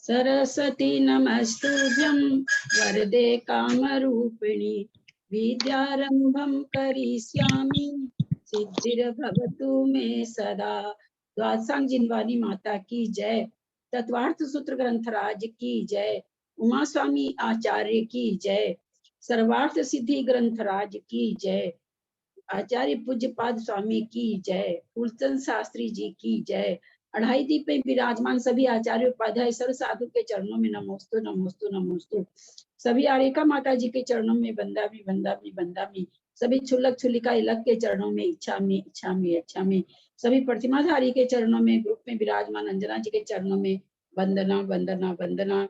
सरस्वती नमस्तुभ्यं वरदे कामरूपिणि विद्यारंभं करिष्यामि सिद्धिर्भवतु मे सदा। द्वादशांग जिनवानी माता की जय। तत्वार्थ सूत्र ग्रंथराज की जय। उमा स्वामी आचार्य की जय। सर्वार्थ सिद्धि ग्रंथराज की जय। आचार्य पूज्यपाद स्वामी की जय। फूलचंद शास्त्री जी की जय। अढ़ाई दीप में विराजमान सभी आचार्य उपाध्याय सर्व साधु के चरणों में नमोस्तु नमोस्तु नमोस्तु। सभी आरेखा माता जी के चरणों में बंदामी बंदामी बंदामी। सभी छुल्लक छुलिका इलक के चरणों में इच्छा में इच्छा में इच्छा में। सभी प्रतिमाधारी के चरणों में ग्रुप में विराजमान अंजना जी के चरणों में वंदना वंदना वंदना।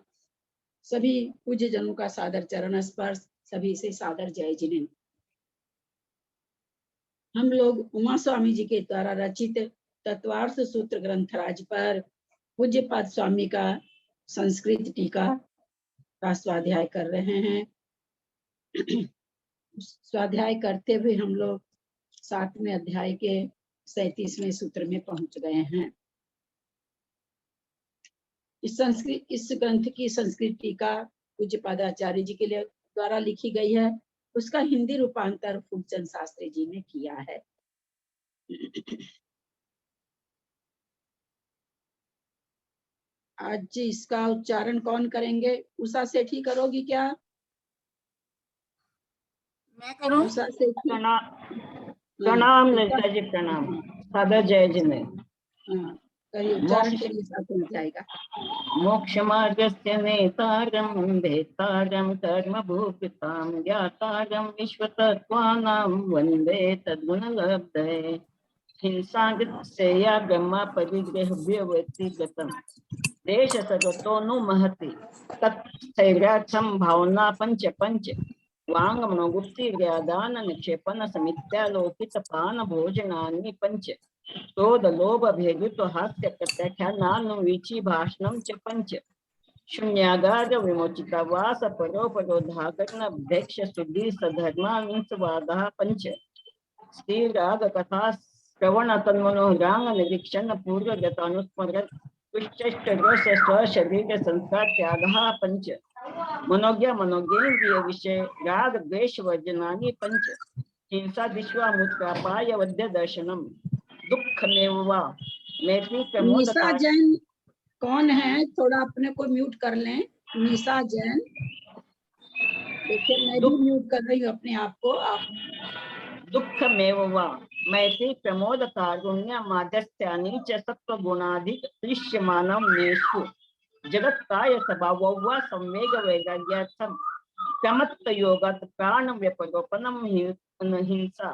सभी पूज्य जनों का सादर चरण स्पर्श। सभी से सादर जय जिनेन्द्र। हम लोग उमा स्वामी जी के द्वारा रचित तत्वार्थ सूत्र ग्रंथराज पर पूज्यपाद स्वामी का संस्कृत टीका का स्वाध्याय कर रहे हैं। स्वाध्याय करते हुए हम लोग 7वें अध्याय के 37वें सूत्र में पहुंच गए हैं। इस ग्रंथ की संस्कृत टीका पूज्यपादाचार्य जी के लिए द्वारा लिखी गई है। उसका हिंदी रूपांतर फूलचंद शास्त्री जी ने किया है। आज इसका उच्चारण कौन करेंगे? उषा सेठी करोगी क्या? मैं करूं? उषा सेठी। प्रणाम ललिता जी, प्रणाम। सादर जय जिनेन्द्र। हाँ, करिए उच्चारण के लिए साथ में जाएगा। मोक्ष मार्गस्य नेतारं भेतारं कर्मभूपितां ज्ञातारं विश्वतत्त्वानां वन्दे तद्गुणलब्धये। हिंसागतस्या ब्रह्मा परिग्रहव्यवतिगतं देश सगतो महति तत्स्थैर्यार्थं भावना पंच पंच वांग मनोगुप्ति व्यादान निक्षेपन समित्यालोकित पान भोजनानि पंच क्रोध लोभ भेदुत हास्य प्रत्याख्यानानु वीची भाषणं च पंच शून्यागार विमोचिता वास परोपरोधाकर्ण भेक्ष शुद्धि सधर्मांसवादः पंच स्थिर राग कथा श्रवण तन्मनोरांग निरीक्षण पूर्वगत अनुस्मरण तुष्ट रस स्व शरीर संस्कार त्यागः पंच मनोज्ञ मनोज्ञेन्द्रिय विषय राग द्वेष वर्जनानि पंच हिंसा विश्वामुत्पाय वद्य दर्शनम दुःखमेव वा मैत्री निशा जैन कौन है? थोड़ा अपने को म्यूट कर लें। निशा जैन। देखिए मैं भी म्यूट कर रही हूँ अपने आप को। आप दुःखमेव वा मैत्री प्रमोद कारुण्य माध्यस्थ्यानि च सत्वगुणाधिक दृश्यमानं नेषु जगत्काय स्वभावो संवेग वैराग्यार्थं प्रमत्तयोगात् प्राणव्यपरोपनं हिंसा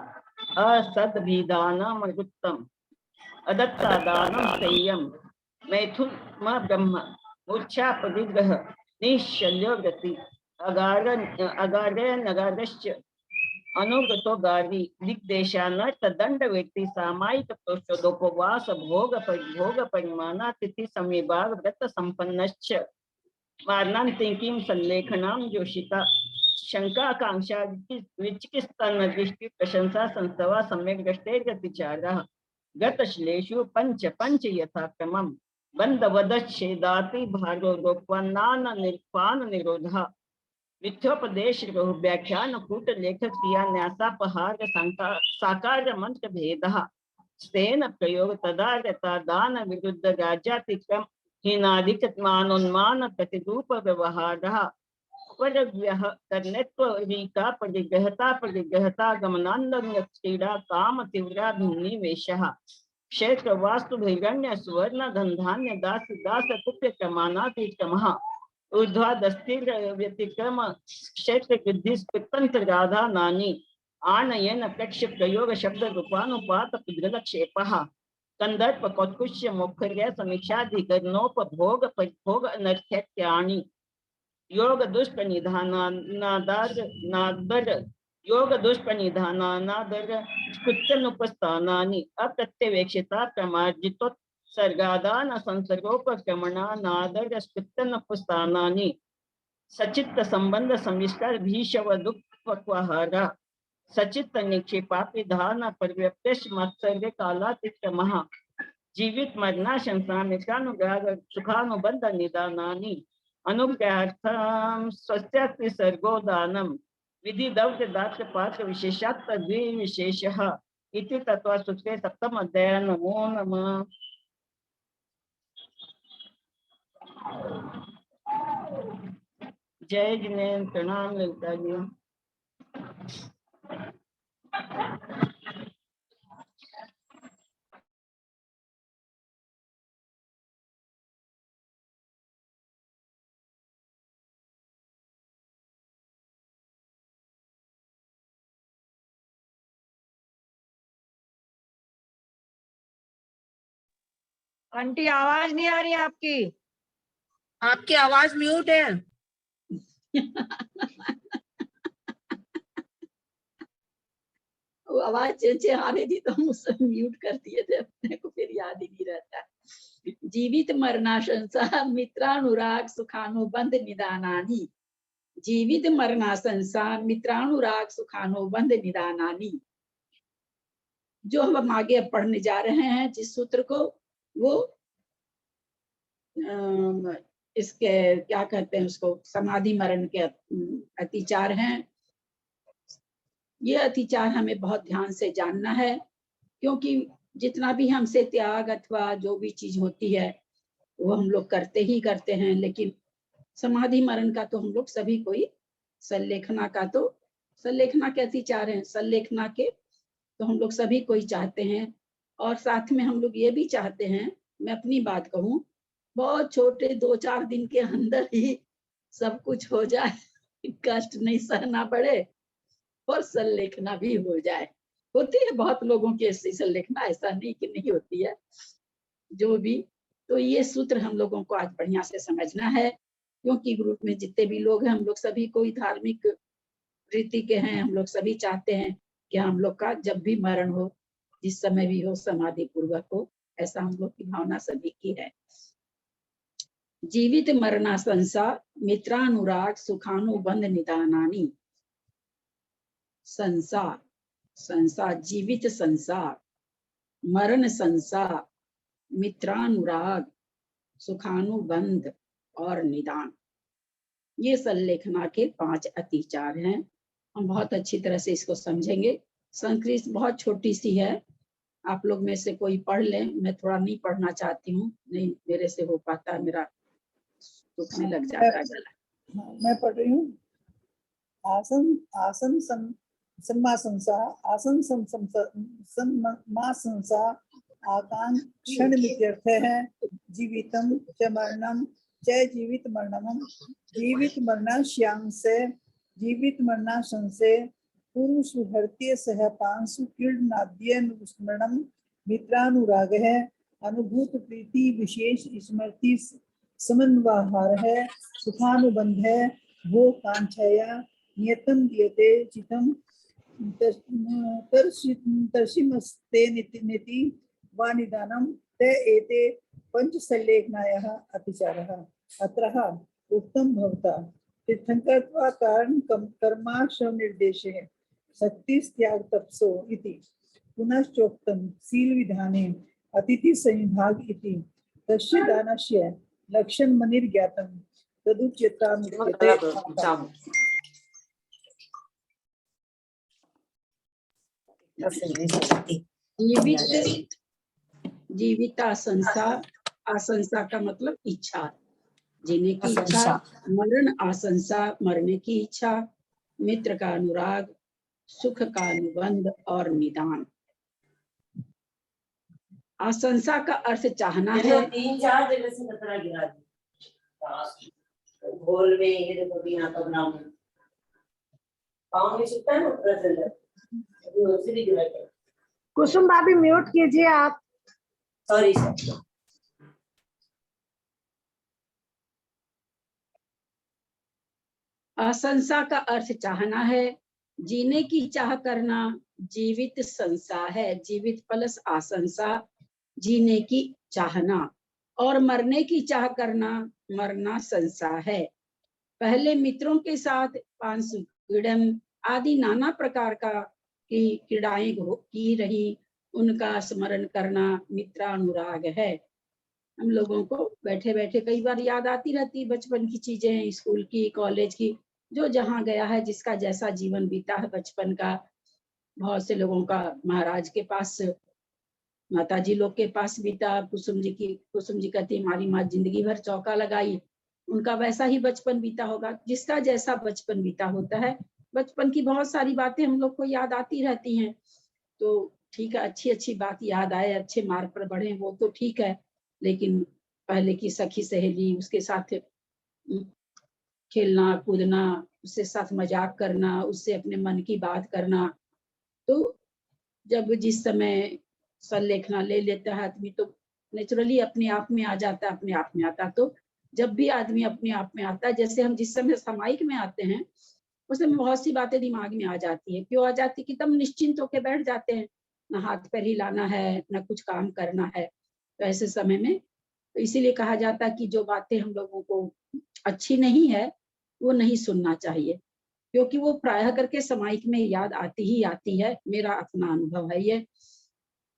असद्भिदानमृतम् अदत्तादानं संयम मैथुन ब्रह्म मूर्छा परिग्रह निश्चल्य गति अगार्य नगारश्च अनुगतो गारी दिग्देशानर्थ दंड व्यक्ति सामायिक तोषोदोपवास भोग परिमाना तिथि समीभाग व्रत संपन्नश्च मारणांतिकीं संलेखनां जोषिता शंका आकांक्षा विचिकित्सन दृष्टि प्रशंसा संस्तवा सम्यक दृष्टेर्गतिचारः गतश्लेषु पंच पंच यथाक्रमं बंधवदच्छेदाति भारोपन्नान निर्पान निरोधः विद्योपदेश व्याख्यान कूट लेखक क्रिया न्यासापहार साकार मंत्र भेदः स्तेन प्रयोग तदारता दान विरुद्ध राज्यातिक्रम हीनाधिक मानोन्मान प्रतिरूप व्यवहारः परव्यः कर्णत्व रीका परिग्रहता गमनांदंग क्रीड़ा काम तीव्रा भिन्निवेशः क्षेत्र वास्तु भैरण्य स्वर्ण धनधान्य दास दास कुप्य क्रमानातिक्रमः ऊर्ध्वादस्तिर व्यतिक्रम क्षेत्र वृद्धि स्पृतंत्र राधा नानी आनयन प्रक्ष प्रयोग शब्द रूपानुपात पुद्गलक्षेपः कंदर्प कौत्कुष्य मोक्षर्य समीक्षाधिकरणोपभोग परिभोग अनर्थ्यानि योग दुष्प्रनिधानादर योग दुष्प्रनिधानादर स्कृत्यनुपस्थानानि अप्रत्यवेक्षिता प्रमार्जितो सर्गादान संसर्गोपक्रमणानादर स्कृत्यनुपस्थानानि सचित्त संबंध संविष्कार भीषव दुःखपक्वहारा सचित्त निक्षेपापि धान परिव्यप्यश मत्सर्ग कालातिक्रमः जीवित मरणाशंसा मित्रानुग्रह सुखानुबंध निदानानि अनुग्रहार्थं स्वस्यास्ति सर्गो दानं विधि दौत्य दास्य पात्र विशेषात् विशेषः इति तत्त्वसूत्रे सप्तम अध्याय। नमो नमः। जय जिनेन्द्र, प्रणाम ललिता जी। आंटी आवाज नहीं आ रही आपकी। आपकी आवाज म्यूट है। वो आवाज चेंचे आ रही थी तो हम उसे म्यूट कर दिए थे, अपने को फिर याद ही नहीं रहता। जीवित मरणाशंसा मित्रानुराग सुखानुबंध निदानानि। जीवित मरणाशंसा मित्रानुराग सुखानुबंध निदानानि। जो हम आगे पढ़ने जा रहे हैं जिस सूत्र को, वो इसके क्या कहते हैं उसको, समाधि मरण के अतिचार हैं। ये अतिचार हमें बहुत ध्यान से जानना है, क्योंकि जितना भी हमसे त्याग अथवा जो भी चीज होती है वो हम लोग करते ही करते हैं, लेकिन समाधि मरण का तो हम लोग सभी कोई, संलेखना का तो, संलेखना के अतिचार हैं, संलेखना के तो हम लोग सभी कोई चाहते हैं। और साथ में हम लोग ये भी चाहते हैं, मैं अपनी बात कहूँ, बहुत छोटे 2-4 दिन के अंदर ही सब कुछ हो जाए, कष्ट नहीं सहना पड़े और संलेखना भी हो जाए। होती है बहुत लोगों की ऐसी संलेखना, ऐसा नहीं कि नहीं होती है, जो भी। तो ये सूत्र हम लोगों को आज बढ़िया से समझना है, क्योंकि ग्रुप में जितने भी लोग हैं हम लोग सभी कोई धार्मिक रीति के हैं। हम लोग सभी चाहते हैं कि हम लोग का जब भी मरण हो, जिस समय भी हो, समाधि पूर्वक हो, ऐसा हम लोग की भावना सभी की है। जीवित मरणाशंसा मित्रानुराग सुखानुबंध निदानानि। संसार, संसार, जीवित संसार, मरण संसार, मित्रानुराग, सुखानुबंध और निदान, ये संलेखना के 5 अतिचार हैं। हम बहुत अच्छी तरह से इसको समझेंगे। संस्कृत बहुत छोटी सी है, आप लोग में से कोई पढ़ लें। मैं थोड़ा नहीं पढ़ना चाहती हूँ, नहीं मेरे से हो पाता, मेरा दुखने लग जाता है गला। मैं पढ़ रही हूँ। आसन आसन सम्मासंसा आसन सम्मासंसा आकांक्षण मित्यर्थः जीवितं च मरणं च जीवित मरणम जीवित मरणाश्यांसे जीवित मरणाशंसे पूर्व सुहृत्य सह पांसु कीर्णनाद्य स्मरणं मित्रानुरागः अनुभूत प्रीति विशेष स्मृति समन्वहार है सुखानुबंध है वो कांक्षया नियतम दीयते चितम तर्षिमस्ते निति वा निदानम ते एते पंचसल्लेखनायाः अतिचारः अत्रः उक्तं भवता तीर्थंकरत्वा कारण कर्माश्रम निर्देशे शक्ति त्याग तपसो इति पुनश्चोक्तं सील विधाने अतिथि संविभाग इति तस्य दानस्य लक्षण मनिर्ज्ञातं तदुच्यता जीवित, जीविता संसा, आशंसा का मतलब इच्छा, जीने की इच्छा, मरण आशंसा, मरने की इच्छा, मित्र का अनुराग, सुख का अनुबंध और निदान। आशंसा का अर्थ चाहना है। 3-4 जगह से खतरा गिरा घोल में ये देखो भी यहाँ पर नाम पाँव में छिपता है ना पता चल जाता है, उसे भी गिरा है। कुसुम भाभी म्यूट कीजिए आप। Sorry sir. आशंसा का अर्थ चाहना है, जीने की चाह करना जीवित संसा है, जीवित प्लस आशंसा, जीने की चाहना, और मरने की चाह करना मरना संसा है। पहले मित्रों के साथ पांसु क्रीडन आदि नाना प्रकार का की क्रीड़ाएं की रही, उनका स्मरण करना मित्रानुराग है। हम लोगों को बैठे बैठे कई बार याद आती रहती बचपन की चीजें, स्कूल की, कॉलेज की, जो जहाँ गया है, जिसका जैसा जीवन बीता है बचपन का। बहुत से लोगों का महाराज के पास, माता जी लोग के पास बीता। कुसुम जी कहती हमारी माँ जिंदगी भर चौका लगाई, उनका वैसा ही बचपन बीता होगा। जिसका जैसा बचपन बीता होता है, बचपन की बहुत सारी बातें हम लोग को याद आती रहती हैं। तो ठीक है, अच्छी अच्छी बात याद आए, अच्छे मार्ग पर बढ़े, वो तो ठीक है। लेकिन पहले की सखी सहेली, उसके साथ खेलना कूदना, उसके साथ मजाक करना, उससे अपने मन की बात करना, तो जब जिस समय संलेखना ले लेता है आदमी, तो नेचुरली अपने आप में आ जाता, अपने आप में आता। तो जब भी आदमी अपने आप में आता है, जैसे हम जिस समय सामायिक में आते हैं, उस समय बहुत सी बातें दिमाग में आ जाती है। क्यों आ जाती कि तब निश्चिंत होकर बैठ जाते हैं, ना हाथ पैर हिलाना है, ना कुछ काम करना है। तो ऐसे समय में तो इसीलिए कहा जाता है कि जो बातें हम लोगों को अच्छी नहीं है, वो नहीं सुनना चाहिए, क्योंकि वो प्रायः करके सामायिक में याद आती ही आती है। मेरा अपना अनुभव है ये।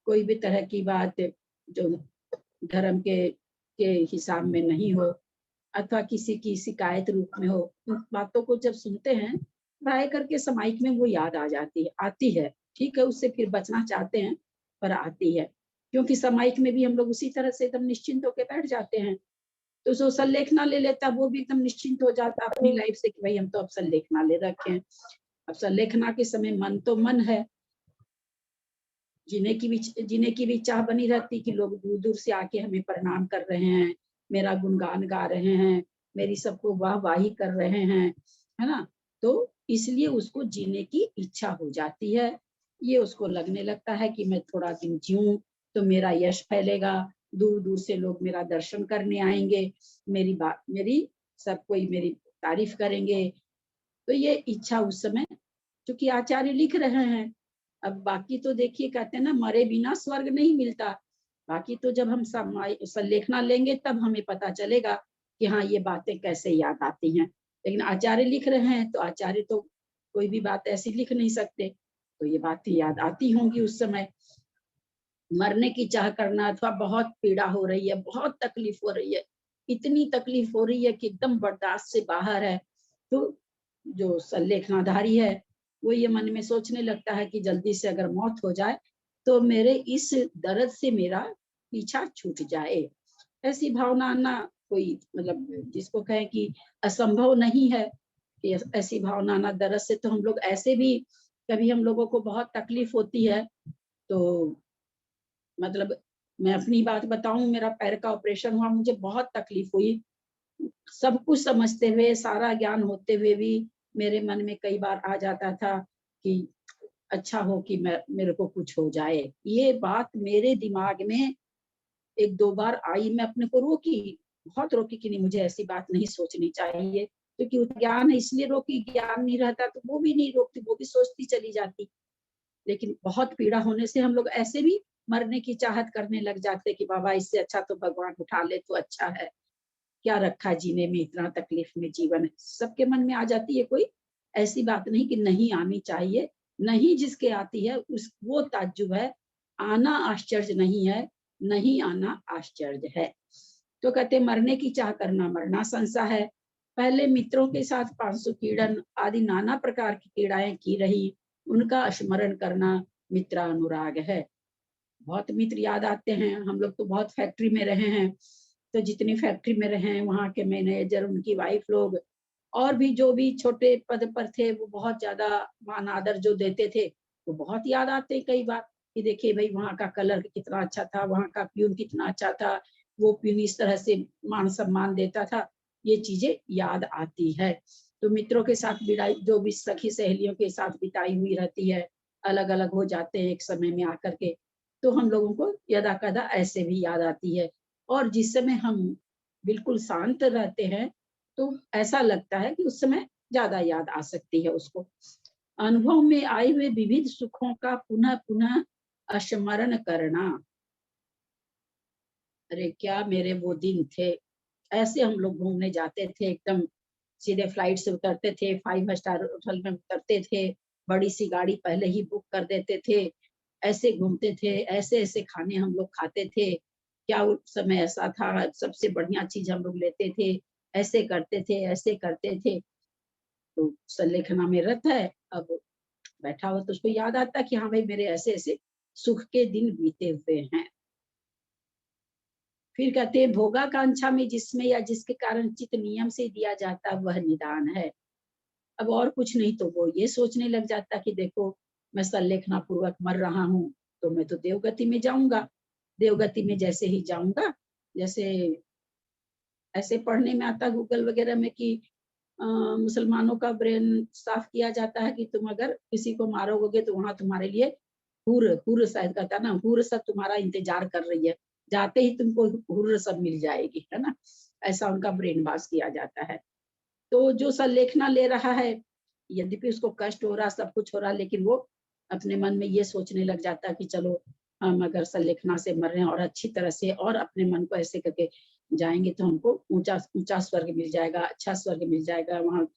कोई भी तरह की बात जो धर्म के हिसाब में नहीं हो, अथवा किसी की शिकायत रूप में हो, उन बातों को जब सुनते हैं, प्राय करके सामायिक में वो याद आ जाती है, आती है। ठीक है, उससे फिर बचना चाहते हैं, पर आती है। क्योंकि सामायिक में भी हम लोग उसी तरह से एकदम निश्चिंत होकर बैठ जाते हैं। तो जो संलेखना ले लेता है, वो भी एकदम निश्चिंत हो जाता है अपनी लाइफ से कि भाई हम तो अब संलेखना ले रखे हैं। अब संलेखना के समय मन तो मन है, जीने की भी चाह बनी रहती कि लोग दूर दूर से आके हमें प्रणाम कर रहे हैं, मेरा गुणगान गा रहे हैं, मेरी सबको वाहवाही कर रहे हैं, है ना। तो इसलिए उसको जीने की इच्छा हो जाती है। ये उसको लगने लगता है कि मैं थोड़ा दिन जीऊं तो मेरा यश फैलेगा, दूर दूर से लोग मेरा दर्शन करने आएंगे, मेरी सब कोई मेरी तारीफ करेंगे। तो ये इच्छा उस समय, क्योंकि आचार्य लिख रहे हैं। अब बाकी तो देखिए, कहते हैं ना, मरे बिना स्वर्ग नहीं मिलता। बाकी तो जब हम संलेखना लेंगे तब हमें पता चलेगा कि हाँ, ये बातें कैसे याद आती हैं। लेकिन आचार्य लिख रहे हैं, तो आचार्य तो कोई भी बात ऐसी लिख नहीं सकते, तो ये बातें याद आती होंगी उस समय। मरने की चाह करना, अथवा बहुत पीड़ा हो रही है, बहुत तकलीफ हो रही है, इतनी तकलीफ हो रही है कि एकदम बर्दाश्त से बाहर है, तो जो संलेखनाधारी है वो ये मन में सोचने लगता है कि जल्दी से अगर मौत हो जाए तो मेरे इस दर्द से मेरा पीछा छूट जाए। ऐसी भावना आना कोई, मतलब जिसको कहें कि असंभव नहीं है कि ऐसी भावना आना। दर्द से तो हम लोग ऐसे भी, कभी हम लोगों को बहुत तकलीफ होती है, तो मतलब मैं अपनी बात बताऊं, मेरा पैर का ऑपरेशन हुआ, मुझे बहुत तकलीफ हुई। सब कुछ समझते हुए, सारा ज्ञान होते हुए भी मेरे मन में कई बार आ जाता था कि अच्छा हो कि मेरे को कुछ हो जाए। ये बात मेरे दिमाग में एक दो बार आई, मैं अपने को रोकी, बहुत रोकी कि नहीं, मुझे ऐसी बात नहीं सोचनी चाहिए, क्योंकि ज्ञान है इसलिए रोकी। ज्ञान नहीं रहता तो वो भी नहीं रोकती, वो भी सोचती चली जाती। लेकिन बहुत पीड़ा होने से हम लोग ऐसे भी मरने की चाहत करने लग जाते कि बाबा इससे अच्छा तो भगवान उठा ले तो अच्छा है, क्या रखा जीने में, इतना तकलीफ में जीवन है। सबके मन में आ जाती है, कोई ऐसी बात नहीं कि नहीं आनी चाहिए। नहीं जिसके आती है उस वो ताज्जुब है, आना आश्चर्य नहीं है, नहीं आना आश्चर्य है। तो कहते मरने की चाह करना मरना संसा है। पहले मित्रों के साथ 500 कीड़न आदि नाना प्रकार की पीड़ाएं की रही, उनका स्मरण करना मित्रानुराग है। बहुत मित्र याद आते हैं। हम लोग तो बहुत फैक्ट्री में रहे हैं, तो जितनी फैक्ट्री में रहे हैं वहाँ के मैनेजर, उनकी वाइफ लोग, और भी जो भी छोटे पद पर थे, वो बहुत ज्यादा मान आदर जो देते थे, वो बहुत याद आते हैं कई बार कि देखिए भाई वहाँ का कलर कितना अच्छा था, वहाँ का प्यून कितना अच्छा था, वो प्यून इस तरह से मान सम्मान देता था। ये चीजें याद आती है। तो मित्रों के साथ बिताई, जो भी सखी सहेलियों के साथ बिताई हुई रहती है, अलग अलग हो जाते हैं एक समय में आकर के, तो हम लोगों को यदा कदा ऐसे भी याद आती है। और जिस समय हम बिल्कुल शांत रहते हैं, तो ऐसा लगता है कि उस समय ज्यादा याद आ सकती है उसको। अनुभव में आए हुए विविध सुखों का पुनः पुनः स्मरण करना। अरे क्या मेरे वो दिन थे, ऐसे हम लोग घूमने जाते थे, एकदम सीधे फ्लाइट से उतरते थे, 5 स्टार होटल में उतरते थे, बड़ी सी गाड़ी पहले ही बुक कर देते थे, ऐसे घूमते थे, ऐसे ऐसे खाने हम लोग खाते थे, क्या उस समय ऐसा था, सबसे बढ़िया चीज हम लोग लेते थे, ऐसे करते थे, ऐसे करते थे। तो संलेखना में रत है, अब बैठा हुआ तो उसको याद आता कि हाँ भाई मेरे ऐसे ऐसे सुख के दिन बीते हुए हैं। फिर कहते हैं भोगाकांक्षा में जिसमें या जिसके कारण चित्त नियम से दिया जाता वह निदान है। अब और कुछ नहीं तो वो ये सोचने लग जाता कि देखो मैं संलेखना पूर्वक मर रहा हूँ तो मैं तो देवगति में जाऊंगा, देवगति में जैसे ही जाऊंगा, जैसे ऐसे पढ़ने में आता गूगल वगैरह में कि मुसलमानों का ब्रेन साफ किया जाता है कि तुम अगर किसी को मारोगे तो वहां तुम्हारे लिए हुर शायद कहता ना, हुर सब तुम्हारा इंतजार कर रही है, जाते ही तुमको हुर सब मिल जाएगी, है ना, ऐसा उनका ब्रेन वॉश किया जाता है। तो जो संलेखना ले रहा है, यद्यपि उसको कष्ट हो रहा, सब कुछ हो रहा, लेकिन वो अपने मन में ये सोचने लग जाता कि चलो हम अगर संलेखना से मर रहे हैं और अच्छी तरह से और अपने मन को ऐसे करके जाएंगे तो हमको ऊंचा ऊंचा स्वर्ग मिल जाएगा, अच्छा स्वर्ग मिल जाएगा वहाँ।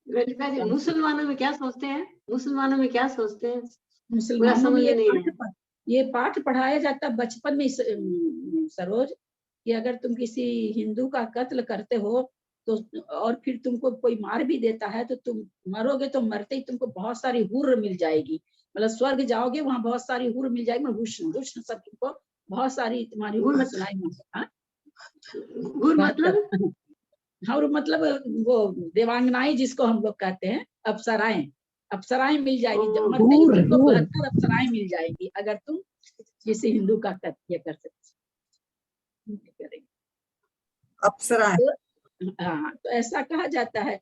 ललिता जी, मुसलमानों में क्या सोचते हैं? मुसलमानों में क्या सोचते हैं? मुसलमानों में समझ ये नहीं ये पाठ पढ़ाया जाता बचपन में सरोज, कि अगर तुम किसी हिंदू का कत्ल करते हो तो और फिर तुमको कोई मार भी देता है तो तुम मरोगे तो मरते ही तुमको बहुत सारी हुर्र मिल जाएगी, मतलब स्वर्ग जाओगे वहां बहुत सारी हुर्र मिल जाएगी, मतलब हुस्न हुस्न सब तुमको बहुत सारी तुम्हारी हुर्र सुनाई। गुर मतलब और मतलब वो देवांगनाएं जिसको हम लोग कहते हैं, अप्सराएं, अप्सराएं मिल जाएगी, जब मरते ही तुमको 72 अप्सराएं मिल जाएगी अगर तुम किसी हिंदू का कत्ल कर सकते। अप्सरा हाँ, तो ऐसा कहा जाता है।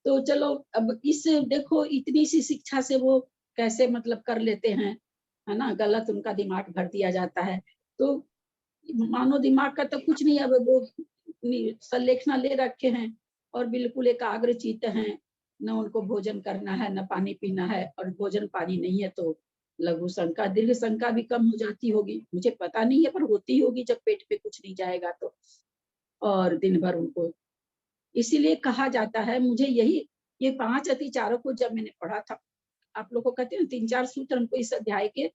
तो चलो अब इस देखो इतनी सी शिक्षा से वो कैसे मतलब कर लेते हैं, है ना, गलत उनका दिमाग भर दिया जाता है। तो मानो दिमाग का तो कुछ नहीं, अब वो संलेखना ले रखे हैं और बिल्कुल एकाग्र चित्त हैं, न उनको भोजन करना है न पानी पीना है, और भोजन पानी नहीं है तो लघु शंका दीर्घ शंका भी कम हो जाती होगी, मुझे पता नहीं है पर होती होगी जब पेट पे कुछ नहीं जाएगा तो। और दिन भर उनको इसीलिए कहा जाता है, मुझे यही ये 5 अतिचारों को जब मैंने पढ़ा था, आप लोग को कहते हैं 3-4 सूत्र हमको इस अध्याय के,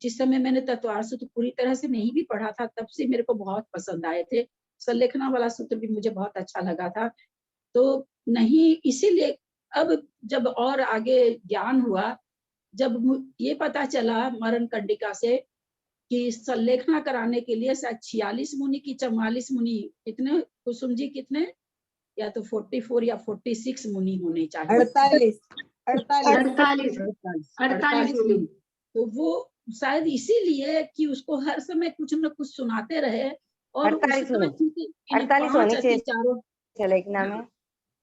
जिस समय मैंने तत्वार सूत्र पूरी तरह से नहीं भी पढ़ा था तब से मेरे को बहुत पसंद आए थे, संलेखना वाला सूत्र भी मुझे बहुत अच्छा लगा था। तो नहीं, इसीलिए अब जब और आगे ज्ञान हुआ, जब ये पता चला मरण कंडिका से कि संलेखना कराने के लिए शायद 46 मुनि की 44 मुनि, कितने कुसुम जी, कितने, या तो 44 या 46 मुनि होने चाहिए, 48 48। तो वो शायद इसीलिए कि उसको हर समय कुछ न कुछ सुनाते रहे, और उस समय इन 5 अतिचारों संलेखना में,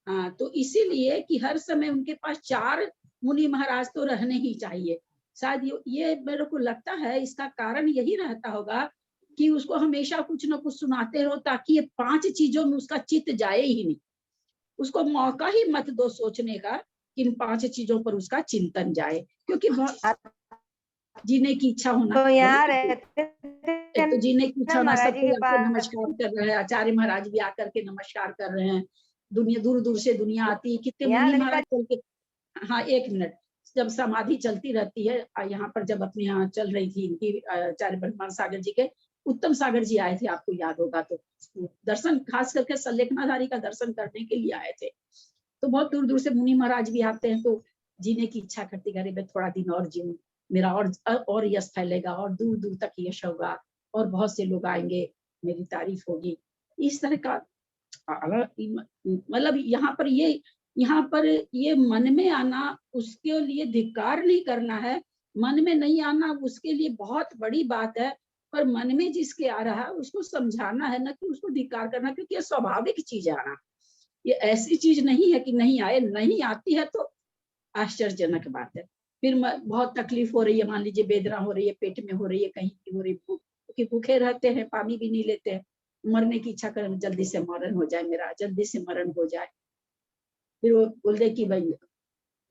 हाँ, तो इसीलिए कि हर समय उनके पास 4 मुनि महाराज तो रहने ही चाहिए। शायद ये मेरे को लगता है इसका कारण यही रहता होगा कि उसको हमेशा कुछ न कुछ सुनाते रहो ताकि ये 5 चीजों में उसका चित्त जाए ही नहीं, उसको मौका ही मत दो सोचने का कि इन 5 चीजों पर उसका चिंतन जाए, क्योंकि जीने की इच्छा होना, तो यहाँ तो जीने की इच्छा होना, महाराज जी सबको के आके पास नमस्कार कर रहे हैं, आचार्य महाराज भी आकर के नमस्कार कर रहे हैं, दुनिया दूर दूर से दुनिया आती है, कितने यहाँ मुनि ललिता महाराज चल के, हाँ 1 मिनट, जब समाधि चलती रहती है यहाँ पर, जब अपने यहाँ चल रही थी इनकी आचार्य ब्रह्मा सागर जी के, उत्तम सागर जी आए थे, आपको याद होगा, तो दर्शन खास करके संलेखनाधारी का दर्शन करने के लिए आए थे। तो बहुत दूर दूर से मुनि महाराज भी आते हैं, तो जीने की इच्छा करती, अरे मैं थोड़ा दिन और जीऊं, मेरा और यश फैलेगा और दूर दूर तक यश होगा और बहुत से लोग आएंगे, मेरी तारीफ होगी, इस तरह का। मतलब यहाँ पर ये मन में आना, उसके लिए धिक्कार नहीं करना है, मन में नहीं आना उसके लिए बहुत बड़ी बात है, पर मन में जिसके आ रहा है उसको समझाना है, ना कि उसको धिक्कार करना, क्योंकि ये स्वाभाविक चीज है आना, ये ऐसी चीज नहीं है कि नहीं आए, नहीं आती है तो आश्चर्यजनक बात है। फिर बहुत तकलीफ हो रही है, मान लीजिए वेदना हो रही है, पेट में हो रही है, कहीं की हो रही, क्योंकि भूखे रहते हैं, पानी भी नहीं लेते हैं, मरने की इच्छा करें, जल्दी से मरण हो जाए, मेरा जल्दी से मरण हो जाए। फिर वो बोल दे कि भाई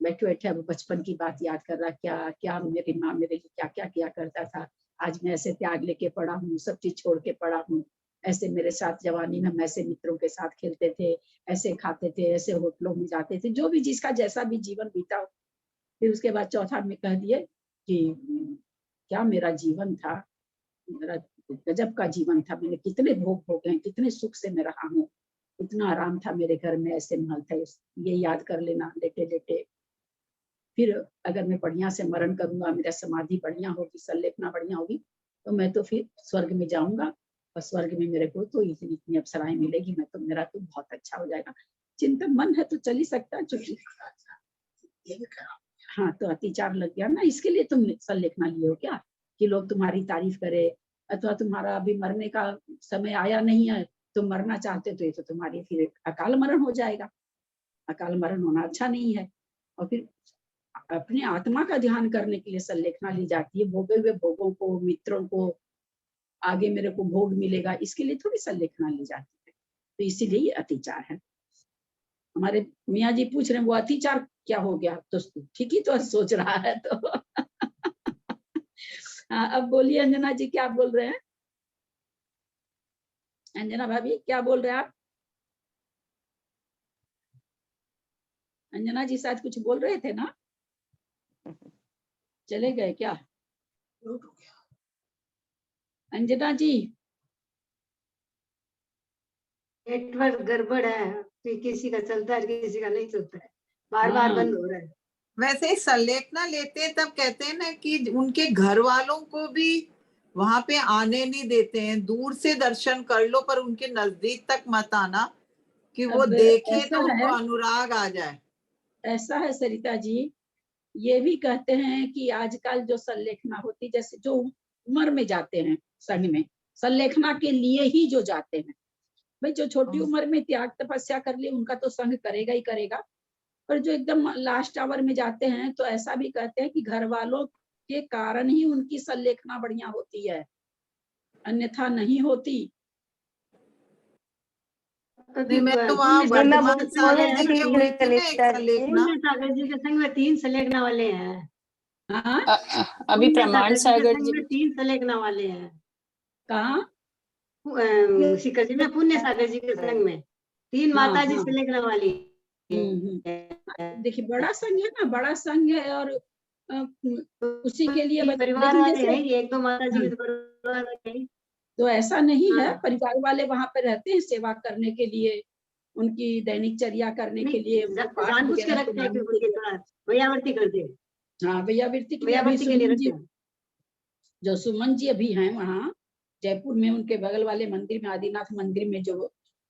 बैठे बैठे अब बचपन की बात याद कर रहा, क्या क्या मेरी माँ मेरे लिए क्या क्या किया करता था, आज मैं ऐसे त्याग लेके पड़ा हूँ, सब चीज छोड़ के पड़ा हूँ, ऐसे मेरे साथ जवानी में हम ऐसे मित्रों के साथ खेलते थे, ऐसे खाते थे, ऐसे होटलों में जाते थे, जो भी जिसका जैसा भी जीवन बीता। फिर उसके बाद चौथा में कह दिए कि क्या मेरा जीवन था, मेरा गजब का जीवन था, मैंने कितने भोग भोगे हैं, कितने सुख से मैं रहा हूँ, इतना आराम था मेरे घर में, ऐसे महल था। ये याद कर लेना लेटे लेटे। फिर अगर मैं बढ़िया से मरण करूंगा, मेरा समाधि बढ़िया होगी, संलेखना बढ़िया होगी, तो मैं तो फिर स्वर्ग में जाऊंगा, और स्वर्ग में मेरे को तो इतनी इतनी अप्सराएं मिलेगी, मैं तो मेरा तो बहुत अच्छा हो जाएगा। चिंतन मन है तो चल ही सकता है, चूंकि हाँ तो अतिचार लग गया ना, इसके लिए तुम संलेखना लिए हो क्या, कि लोग तुम्हारी तारीफ करे, अथवा तुम्हारा अभी मरने का समय आया नहीं है, तुम मरना चाहते तो ये तो तुम्हारी फिर अकाल मरण हो जाएगा। अकाल मरण होना अच्छा नहीं है। और फिर अपने आत्मा का ध्यान करने के लिए संलेखना ली जाती है, भोगे हुए भोगों को, मित्रों को, आगे मेरे को भोग मिलेगा, इसके लिए थोड़ी संलेखना ली जाती है। तो इसीलिए ये अतिचार है। हमारे मियाँ जी पूछ रहे हैं वो अतिचार क्या हो गया, तो ठीक ही तो सोच रहा है तो हाँ, अब बोलिए अंजना जी, क्या बोल रहे हैं? अंजना भाभी क्या बोल रहे हैं आप? अंजना जी शायद कुछ बोल रहे थे ना, चले गए क्या? अंजना जी नेटवर्क गड़बड़ है, किसी का चलता है किसी का नहीं चलता है, बार बार हाँ। बंद हो रहा है। वैसे ही संलेखना लेते हैं तब कहते हैं ना कि उनके घर वालों को भी वहां पे आने नहीं देते हैं, दूर से दर्शन कर लो पर उनके नजदीक तक मत आना, कि वो अब देखे ऐसा तो उनको है, अनुराग आ जाए। ऐसा है सरिता जी, ये भी कहते हैं कि आजकल जो संलेखना होती, जैसे जो उम्र में जाते हैं संघ में, संलेखना के लिए ही जो जाते हैं, भाई जो छोटी उम्र में त्याग तपस्या कर ली उनका तो संघ करेगा ही करेगा, पर जो एकदम लास्ट आवर में जाते हैं तो ऐसा भी कहते हैं कि घर वालों के कारण ही उनकी संलेखना बढ़िया होती है, अन्यथा नहीं होती। नहीं, मैं तो वहाँ पुण्य वर्धमान सागर जी सागर के हुई थी ना एक संलेखना। पुण्य सागर जी के संग में 3 संलेखना वाले हैं। हाँ अभी पुण्य प्रमाण के सागर संग जी में 3 संलेखना वाले हैं। कहाँ? शिखर जी में पुण्य सागर जी के संग में 3 हाँ, माता जी हाँ। संलेखना वाली हम्म। है। देखिए बड़ा संघ है ना, बड़ा संघ है, और उसी के लिए परिवार लेकिन वाले जैसे हैं, एक दो माता जी हाँ, के परिवार वाले हैं। तो ऐसा नहीं है, हाँ। परिवार वाले वहां पर रहते हैं सेवा करने के लिए, उनकी दैनिक चर्या करने के लिए, उनको पाठ जानबूझ के वगैरह रखते हैं, सुनाने क्योंकि के उनके लिए। थोड़ा भैयावर्ती करते हैं, हाँ भैयावृत्ति के लिए। अभी भैयावर्ती के लिए सुमन रखते जी, हैं। जो सुमन जी अभी हैं वहाँ जयपुर में, उनके बगल वाले मंदिर में, आदिनाथ मंदिर में, जो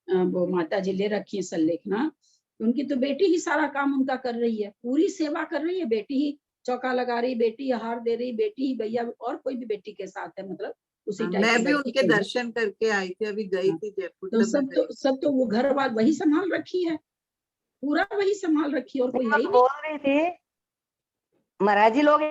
वो माता जी ले रखी है संलेखना, उनकी तो बेटी ही सारा काम उनका कर रही है, पूरी सेवा कर रही है, बेटी ही चौका लगा रही, बेटी हार दे रही, बेटी ही भैया, और कोई भी बेटी के साथ है, मतलब उसी टाइप मैं की भी लड़की उनके कोई है। दर्शन करके आई थी, अभी गई हाँ, थी जयपुर, तो तब मैं गई। सब तो वो घर बार वही संभाल रखी है, पूरा वही संभाल रखी है, और कोई है ही नहीं। बोल रही थी महाराज जी लोग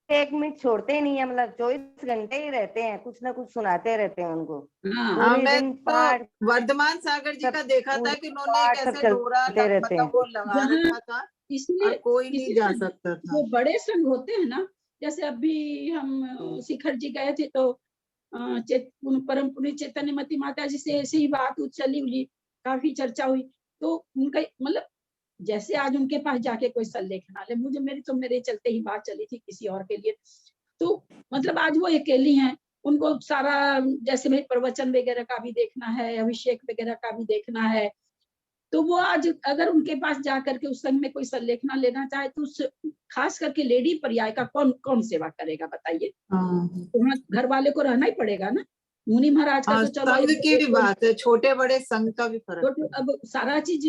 एक मिनट छोड़ते ही नहीं है, मतलब 24 घंटे ही रहते हैं, कुछ ना कुछ सुनाते रहते हैं उनको। हाँ पूरे मैं दिन तो पाठ वर्धमान सागर जी का सब देखा था कि उन्होंने एक पाठ सब ऐसे डोरा चलते रहते मतलब हैं। वो लगा जहाँ रखा था और इसलिए कोई नहीं जा सकता था। जो बड़े संघ होते हैं ना, जैसे अभी हम शिखर जी गए थे तो परम पुण्य चैतन्यमती माता जी से ऐसे ही बात चली हुई, काफी चर्चा हुई, तो उनका मतलब जैसे आज उनके पास जाके कोई संलेखना ले, मुझे मेरे चलते ही बात चली थी किसी और के लिए, तो मतलब आज वो अकेली हैं, उनको सारा जैसे भाई प्रवचन वगैरह का भी देखना है, अभिषेक वगैरह का भी देखना है, तो वो आज अगर उनके पास जाकर के उस संघ में कोई संलेखना लेना चाहे तो उस खास करके लेडी पर्याय का कौन कौन सेवा करेगा बताइए? तो वहाँ घर वाले को रहना ही पड़ेगा ना। मुनि महाराज का तो चलो संघ की भी बात है, छोटे बड़े संघ का भी फर्क तो अब सारा चीज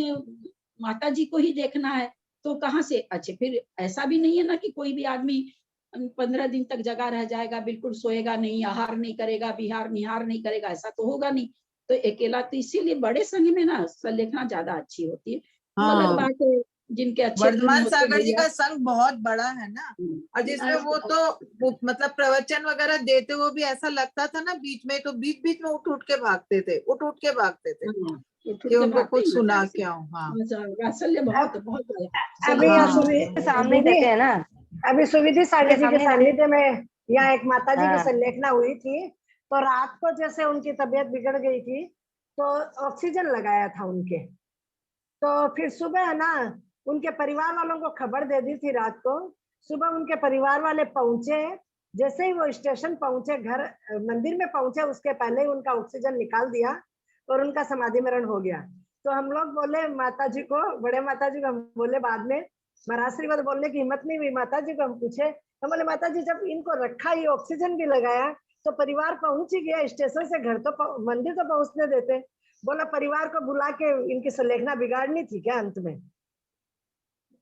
माता जी को ही देखना है, तो कहाँ से? अच्छा फिर ऐसा भी नहीं है ना कि कोई भी आदमी 15 दिन तक जगा रह जाएगा, बिल्कुल सोएगा नहीं, आहार नहीं करेगा, विहार निहार नहीं करेगा, ऐसा तो होगा नहीं। तो अकेला, तो इसीलिए बड़े संघ में ना संलेखना ज्यादा अच्छी होती है। वो अलग बात है जिनके अच्छे पुण्य वर्धमान होते सागर जी भैया। का संघ बहुत बड़ा है ना, और जिसमें वो तो मतलब प्रवचन वगैरह देते हुए भी ऐसा लगता था ना, बीच में तो बीच बीच में उठ उठ के भागते थे, उठ उठ के भागते थे कि उनको कुछ सुना के आऊं। हाँ वात्सल्य बहुत बहुत ज्यादा। अभी हाँ। सामने ही दीदी, देते हैं ना। अभी सुविधि सागर जी के सामने सानिध्य में यहाँ एक माता जी की हाँ। संलेखना हुई थी, तो रात को जैसे उनकी तबीयत बिगड़ गई थी तो ऑक्सीजन लगाया था उनके, तो फिर सुबह है ना उनके परिवार वालों को खबर दे दी थी रात को सुबह उनके परिवार वाले पहुंचे, जैसे ही वो स्टेशन पहुंचे, घर मंदिर में पहुंचे, उसके पहले ही उनका ऑक्सीजन निकाल दिया और उनका समाधि मरण हो गया। तो हम लोग बोले माता जी को, बड़े माता जी को हम बोले बाद में, महाराज श्रीवत बोलने की हिम्मत नहीं हुई, माता जी को हम पूछे, हम बोले माता जी जब इनको रखा, ये ऑक्सीजन भी लगाया, तो परिवार पहुंच ही गया, स्टेशन से घर तो मंदिर तो पहुंचने देते। बोला परिवार को बुला के इनकी संलेखना बिगाड़नी थी क्या अंत में?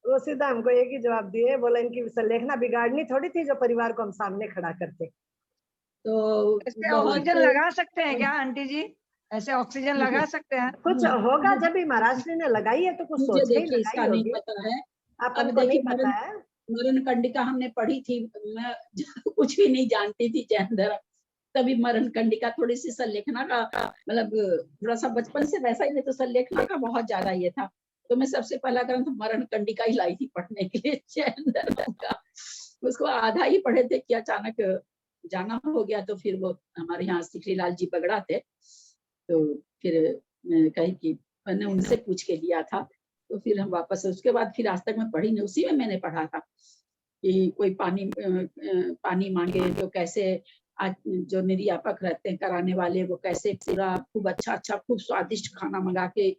वो सीधा हमको एक ही जवाब दिए, बोला इनकी संलेखना बिगाड़नी थोड़ी थी जो परिवार को हम सामने खड़ा करते। तो ऐसे बहुत ऑक्सीजन लगा सकते हैं क्या आंटी जी? ऐसे ऑक्सीजन लगा सकते हैं? कुछ होगा, जब भी महाराज श्री ने लगाई है तो कुछ मुझे सोच के ही देखिए इसका लगाई नहीं होगी, पता है। अपन अब को नहीं देखिए पता है। मरण कंडिका हमने पढ़ी थी, मैं कुछ भी नहीं जानती थी जैन धर्म, तभी मरण कंडिका थोड़ी सी संलेखना का मतलब थोड़ा सा बचपन से वैसा ही, नहीं तो संलेखना का बहुत ज्यादा ये था। तो मैं सबसे पहला ग्रंथ मरण कंडिका ही लाई थी पढ़ने के लिए जैन धर्म का। उसको आधा ही पढ़े थे कि अचानक जाना हो गया, तो फिर वो हमारे यहाँ सिखरीलाल जी बगड़ा थे, तो फिर मैं कही कि मैंने उनसे पूछ के लिया था, तो फिर हम वापस, उसके बाद फिर आज तक मैं पढ़ी नहीं, उसी में मैंने पढ़ा था कि कोई पानी मांगे तो कैसे आज जो निर्यापक रहते हैं कराने वाले, वो कैसे पूरा खूब अच्छा खूब स्वादिष्ट खाना मंगा के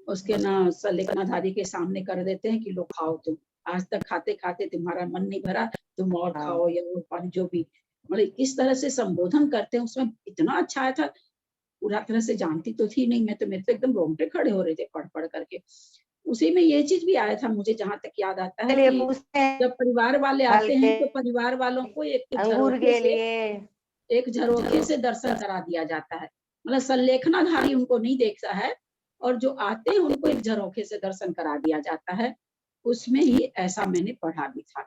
उसके ना संलेखनाधारी के सामने कर देते हैं कि लो खाओ तुम, आज तक खाते खाते तुम्हारा मन नहीं भरा, तुम और खाओ, या वो पानी जो भी, मतलब इस तरह से संबोधन करते हैं। उसमें इतना अच्छा आया था, पूरा तरह से जानती तो थी नहीं मैं, तो मेरे तो एकदम रोंगटे खड़े हो रहे थे पढ़ करके। उसी में ये चीज भी आया था, मुझे जहाँ तक याद आता है कि जब परिवार वाले आते हैं तो परिवार वालों को एक झरोखे से दर्शन करा दिया जाता है, मतलब संलेखनाधारी उनको नहीं देखता है, और जो आते हैं उनको एक झरोखे से दर्शन करा दिया जाता है। उसमें ही ऐसा मैंने पढ़ा भी था।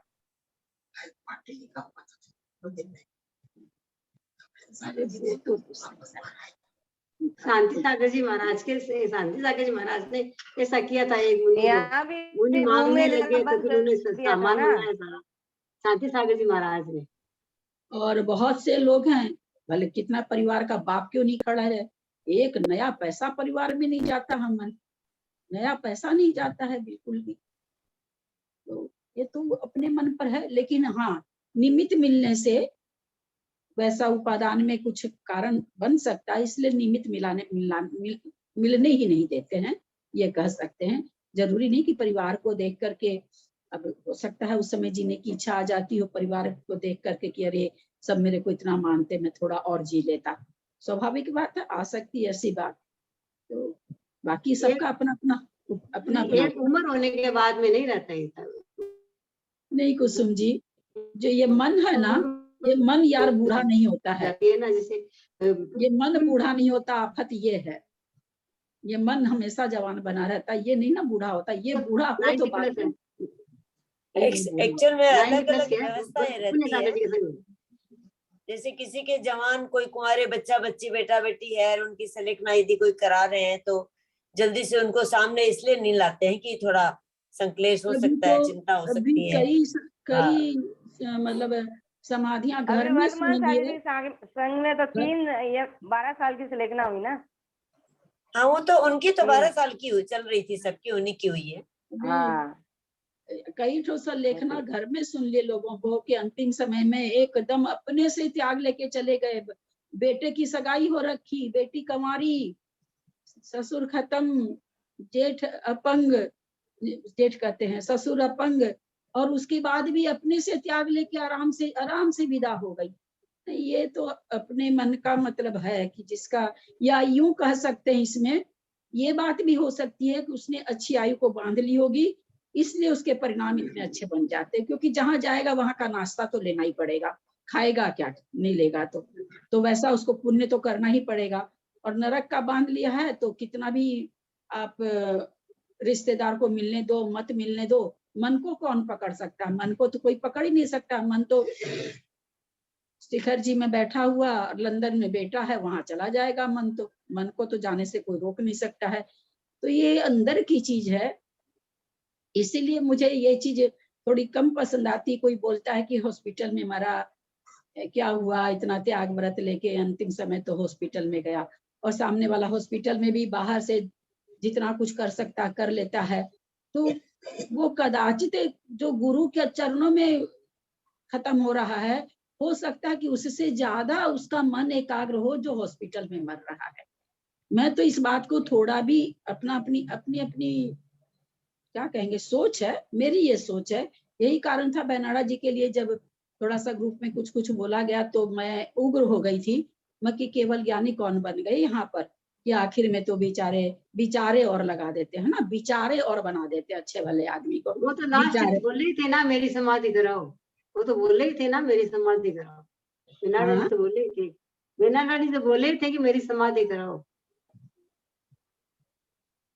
शांति सागर जी महाराज ने ऐसा किया था, एक मुनि मांगने लगे तो फिर उन्हें सामान मंगाया था शांति सागर जी महाराज ने। और बहुत से लोग हैं, भले कितना परिवार का बाप क्यों नहीं खड़ा है, एक नया पैसा परिवार में नहीं जाता, हम नया पैसा नहीं जाता है बिल्कुल भी। तो ये तो अपने मन पर है, लेकिन हाँ निमित्त मिलने से वैसा उपादान में कुछ कारण बन सकता है, इसलिए निमित्त मिलने ही नहीं देते हैं, ये कह सकते हैं। जरूरी नहीं कि परिवार को देख करके, अब हो सकता है उस समय जीने की इच्छा आ जाती हो परिवार को देख करके कि अरे सब मेरे को इतना मानते, मैं थोड़ा और जी लेता, स्वाभाविक बात है, आ सकती है ऐसी बात। तो बाकी सबका अपना एक उम्र होने के बाद में नहीं रहता है नहीं कुसुम जी, जो ये मन है ना, ये मन यार बूढ़ा नहीं होता है, ना, जैसे ये मन बूढ़ा नहीं होता, आफत ये है, ये मन हमेशा जवान बना रहता है, ये नहीं ना बूढ़ा होता, ये बूढ़ा हो तो बात है। एक्चुअल में अलग अलग व्यवस्थाएं रहती है, जैसे किसी के जवान कोई कुंवारे बच्चा बच्ची बेटा बेटी है और उनकी संलेखना यदि कोई करा रहे हैं तो जल्दी से उनको सामने इसलिए नहीं लाते हैं कि थोड़ा संक्लेश हो सकता है, चिंता हो सकती है। कई मतलब समाधियां घर में सुनिए, संघ में तो 12 साल की संलेखना हुई ना। हाँ वो तो उनकी तो 12 साल की चल रही थी, सबकी उन्हीं की हुई है। हाँ। कई ठो संलेखना घर में सुन लिए लोगों को कि अंतिम समय में एकदम अपने से त्याग लेके चले गए, बेटे की सगाई हो रखी, बेटी कंवारी, ससुर खत्म, जेठ अपंग, जेठ कहते हैं, ससुर अपंग, और उसके बाद भी अपने से त्याग लेके आराम से विदा हो गई। ये तो अपने मन का मतलब है कि जिसका, या यूं कह सकते हैं इसमें ये बात भी हो सकती है कि उसने अच्छी आयु को बांध ली होगी, इसलिए उसके परिणाम इतने अच्छे बन जाते हैं, क्योंकि जहां जाएगा वहां का नाश्ता तो लेना ही पड़ेगा, खाएगा क्या, नहीं लेगा तो वैसा उसको पुण्य तो करना ही पड़ेगा। और नरक का बांध लिया है तो कितना भी आप रिश्तेदार को मिलने दो, मत मिलने दो, मन को कौन पकड़ सकता है, मन को तो कोई पकड़ ही नहीं सकता। मन तो शिखर जी में बैठा हुआ, लंदन में बेटा है, वहां चला जाएगा मन को तो जाने से कोई रोक नहीं सकता है। तो ये अंदर की चीज है, इसीलिए मुझे ये चीज थोड़ी कम पसंद आती। कोई बोलता है कि हॉस्पिटल में मरा, क्या हुआ, इतना त्याग व्रत लेके अंतिम समय तो हॉस्पिटल में गया, और सामने वाला हॉस्पिटल में भी बाहर से जितना कुछ कर सकता कर लेता है। तो वो कदाचित जो गुरु के चरणों में खत्म हो रहा है, हो सकता है कि उससे ज्यादा उसका मन एकाग्र हो जो हॉस्पिटल में मर रहा है। मैं तो इस बात को थोड़ा भी अपनी क्या कहेंगे सोच है, मेरी ये सोच है। यही कारण था बैनाडा जी के लिए जब थोड़ा सा ग्रुप में कुछ कुछ बोला गया तो मैं उग्र हो गई थी। मैं कि केवल ज्ञानी कौन बन गए यहाँ पर, कि आखिर में तो बिचारे और लगा देते हैं ना, बिचारे और बना देते अच्छे भले आदमी को। वो तो लास्ट बोले ही थे ना मेरी समाधि कराओ, वो तो बोले ही थे ना मेरी समाधि कराओ। बैनाडा जी तो बोले ही थे, बैनाडा जी तो बोले ही थे कि मेरी समाधि कराओ।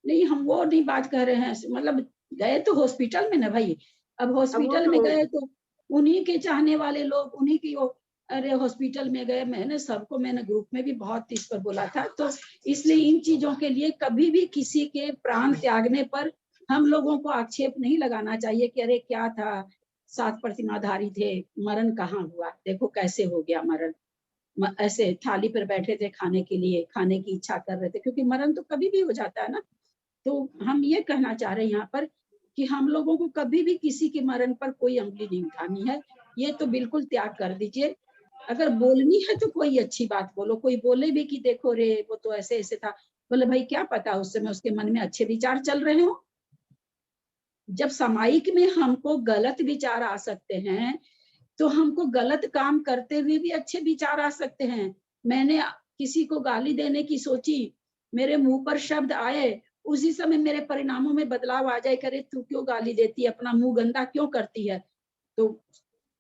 नहीं, हम वो नहीं बात कर रहे हैं, मतलब गए तो हॉस्पिटल में ना भाई। अब हॉस्पिटल में गए तो उन्हीं के चाहने वाले लोग, उन्हीं की वो, अरे हॉस्पिटल में गए, मैंने ग्रुप में भी बहुत इस पर बोला था। तो इसलिए इन चीजों के लिए कभी भी किसी के प्राण त्यागने पर हम लोगों को आक्षेप नहीं लगाना चाहिए कि अरे क्या था, 7 प्रतिमाधारी थे, मरण कहाँ हुआ, देखो कैसे हो गया मरण। ऐसे थाली पर बैठे थे खाने के लिए, खाने की इच्छा कर रहे थे, क्योंकि मरण तो कभी भी हो जाता है ना। तो हम ये कहना चाह रहे हैं यहाँ पर कि हम लोगों को कभी भी किसी के मरण पर कोई उंगली नहीं उठानी है, ये तो बिल्कुल त्याग कर दीजिए। अगर बोलनी है तो कोई अच्छी बात बोलो, कोई बोले भी कि देखो रे वो तो ऐसे ऐसे था, बोले भाई क्या पता उस समय उसके मन में अच्छे विचार चल रहे हो। जब सामायिक में हमको गलत विचार आ सकते हैं तो हमको गलत काम करते हुए भी अच्छे विचार आ सकते हैं। मैंने किसी को गाली देने की सोची, मेरे मुंह पर शब्द आए, उसी समय मेरे परिणामों में बदलाव आ जाए, करे तू क्यों गाली देती है, अपना मुंह गंदा क्यों करती है। तो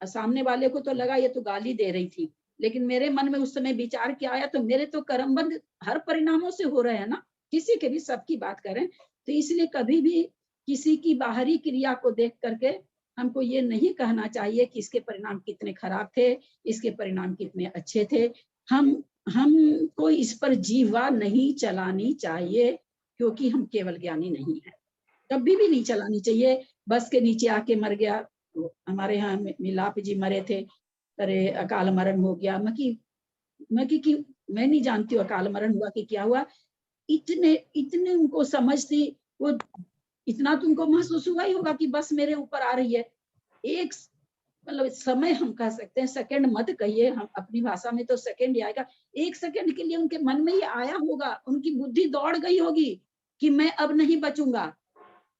सामने वाले को तो लगा ये तो गाली दे रही थी, लेकिन मेरे मन में उस समय विचार क्या आया, तो मेरे तो कर्मबंध हर परिणामों से हो रहे हैं ना, किसी के भी, सबकी बात करें। तो इसलिए कभी भी किसी की बाहरी क्रिया को देख करके हमको ये नहीं कहना चाहिए कि इसके परिणाम कितने खराब थे, इसके परिणाम कितने अच्छे थे। हमको इस पर जीवा नहीं चलानी चाहिए, क्योंकि हम केवल ज्ञानी नहीं है, कभी भी नहीं चलानी चाहिए। बस के नीचे आके मर गया, हमारे यहाँ मिलाप जी मरे थे, अरे अकाल मरण हो गया। मैं नहीं जानती हूँ अकाल मरण हुआ कि क्या हुआ। इतने उनको समझ थी, वो इतना तुमको महसूस हुआ ही होगा कि बस मेरे ऊपर आ रही है। एक मतलब समय हम कह सकते हैं, सेकंड मत कहिए, हम अपनी भाषा में तो सेकंड ही आएगा। 1 सेकंड के लिए उनके मन में ये आया होगा, उनकी बुद्धि दौड़ गई होगी कि मैं अब नहीं बचूंगा,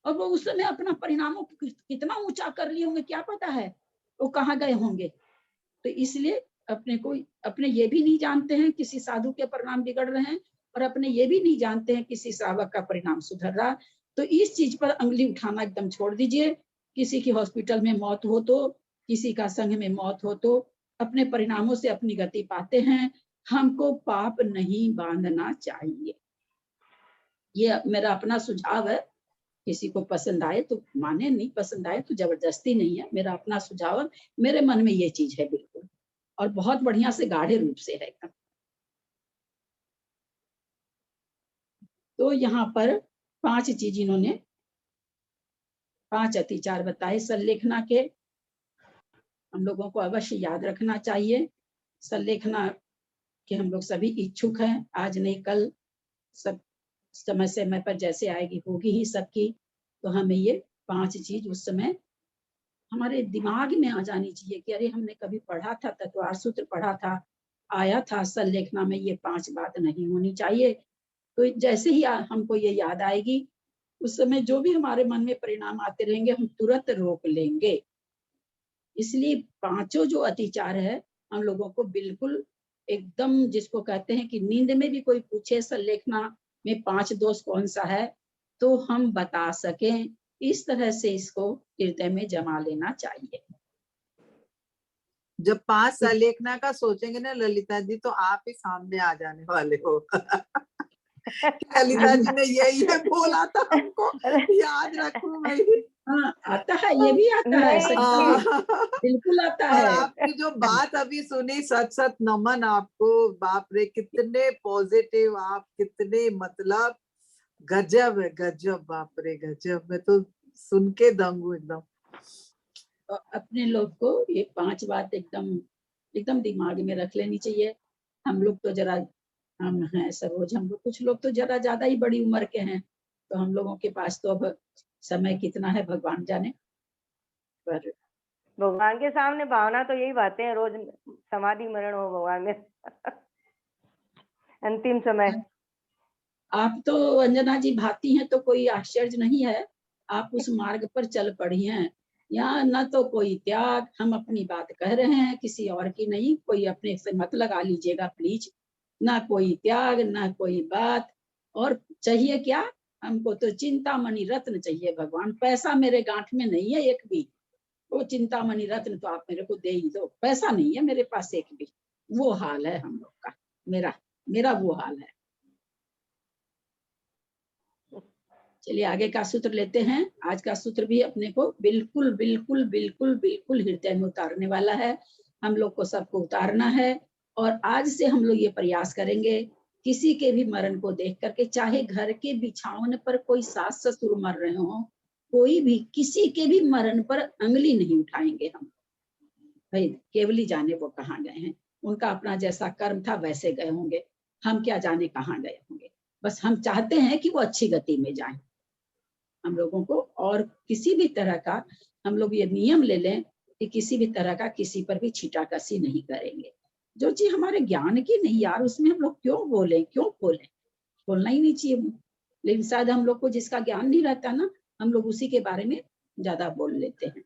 और वो उस समय अपना परिणामों कितना ऊंचा कर लिए होंगे, क्या पता है वो कहाँ गए होंगे। तो इसलिए अपने ये भी नहीं जानते हैं किसी साधु के परिणाम बिगड़ रहे हैं, और अपने ये भी नहीं जानते हैं किसी श्रावक का परिणाम सुधर रहा। तो इस चीज पर उंगली उठाना एकदम छोड़ दीजिए। किसी की हॉस्पिटल में मौत हो तो, किसी का संघ में मौत हो तो, अपने परिणामों से अपनी गति पाते हैं, हमको पाप नहीं बांधना चाहिए। ये मेरा अपना सुझाव है, किसी को पसंद आए तो माने, नहीं पसंद आए तो जबरदस्ती नहीं है, मेरा अपना सुझाव है। मेरे मन में ये चीज है बिल्कुल, और बहुत बढ़िया से गाढ़े रूप से है। तो यहाँ पर 5 चीज इन्होंने, 5 अतिचार बताए संलेखना के, हम लोगों को अवश्य याद रखना चाहिए। संलेखना के हम लोग सभी इच्छुक हैं, आज नहीं कल, सब समय पर जैसे आएगी होगी ही सबकी। तो हमें ये 5 चीज उस समय हमारे दिमाग में आ जानी चाहिए कि अरे हमने कभी पढ़ा था, तत्वार सूत्र पढ़ा था, आया था संलेखना में, ये 5 बात नहीं होनी चाहिए। तो जैसे ही हमको ये याद आएगी, उस समय जो भी हमारे मन में परिणाम आते रहेंगे हम तुरंत रोक लेंगे। इसलिए 5 जो अतिचार है हम लोगों को बिल्कुल एकदम, जिसको कहते हैं कि नींद में भी कोई पूछे संलेखना में 5 दोष कौन सा है तो हम बता सकें, इस तरह से इसको हृदय में जमा लेना चाहिए। जब 5 संलेखना का सोचेंगे ना ललिता जी, तो आप ही सामने आ जाने वाले हो। ललिता जी ने यही है बोला था हमको, याद रखो भाई। हाँ आता है, ये भी आता है, बिल्कुल आता और है। आपकी जो बात अभी सुनी, सच सच नमन आपको, बाप रे कितने पॉजिटिव आप, कितने मतलब गजब है, गजब, बाप रे गजब। मैं तो सुन के दंग हूँ एकदम। अपने लोग को ये 5 बात एकदम दिमाग में रख लेनी चाहिए। हम लोग तो जरा, हम हैं सरोज, हम लोग कुछ लोग तो जरा ज्यादा ही बड़ी उम्र के हैं, तो हम लोगों के पास तो अब समय कितना है भगवान जाने, पर भगवान के सामने भावना तो यही बातें हैं, रोज समाधि मरण हो भगवान में अंतिम समय। आप तो अंजना जी भाती हैं तो कोई आश्चर्य नहीं है, आप उस मार्ग पर चल पड़ी हैं। यहाँ न तो कोई त्याग, हम अपनी बात कह रहे हैं किसी और की नहीं, कोई अपने से मत लगा लीजिएगा प्लीज। ना कोई त्याग ना कोई बात, और चाहिए क्या हमको? तो चिंतामणि रत्न चाहिए भगवान। पैसा मेरे गांठ में नहीं है एक भी, वो चिंतामणि रत्न तो आप मेरे को दे ही दो। पैसा नहीं है मेरे पास एक भी, वो हाल है हम लोग का, मेरा मेरा वो हाल है। चलिए आगे का सूत्र लेते हैं। आज का सूत्र भी अपने को बिल्कुल बिल्कुल बिल्कुल बिल्कुल हृदय में उतारने वाला है। हम लोग को सबको उतारना है, और आज से हम लोग ये प्रयास करेंगे किसी के भी मरण को देख करके, चाहे घर के बिछावन पर कोई सास ससुर मर रहे हो, कोई भी किसी के भी मरण पर अंगली नहीं उठाएंगे हम। भाई केवली जाने वो कहाँ गए हैं, उनका अपना जैसा कर्म था वैसे गए होंगे, हम क्या जाने कहाँ गए होंगे। बस हम चाहते हैं कि वो अच्छी गति में जाएं हम लोगों को। और किसी भी तरह का हम लोग ये नियम ले लें कि किसी भी तरह का किसी पर भी छीटाकसी नहीं करेंगे। जो चीज हमारे ज्ञान की नहीं यार, उसमें हम लोग क्यों बोले, क्यों बोले? बोलना ही नहीं चाहिए। लेकिन शायद हम लोग को जिसका ज्ञान नहीं रहता ना, हम लोग उसी के बारे में ज्यादा बोल लेते हैं।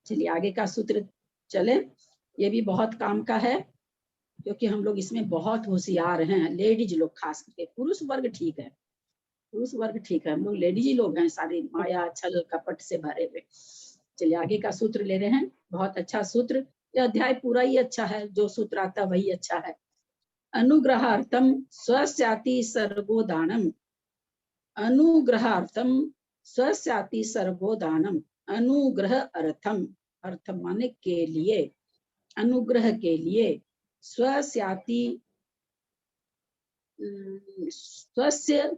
चलिए आगे का सूत्र चले। ये भी बहुत काम का है, क्योंकि हम लोग इसमें बहुत होशियार हैं, लेडीज लोग खास करके। पुरुष वर्ग ठीक है, पुरुष वर्ग ठीक है, हम लोग लेडीज ही लोग हैं सारे माया छल कपट से भरे हुए। चलिए आगे का सूत्र ले रहे हैं। बहुत अच्छा सूत्र, यह अध्याय पूरा ही अच्छा है, जो सूत्र आता वही अच्छा है। अनुग्रहार्थम स्वस्याति सर्वोदानम, अनुग्रहार्थम स्वस्याति सर्वोदानम। अनुग्रह अर्थम, अर्थम माने के लिए, अनुग्रह के लिए। स्वस्याति स्वस्य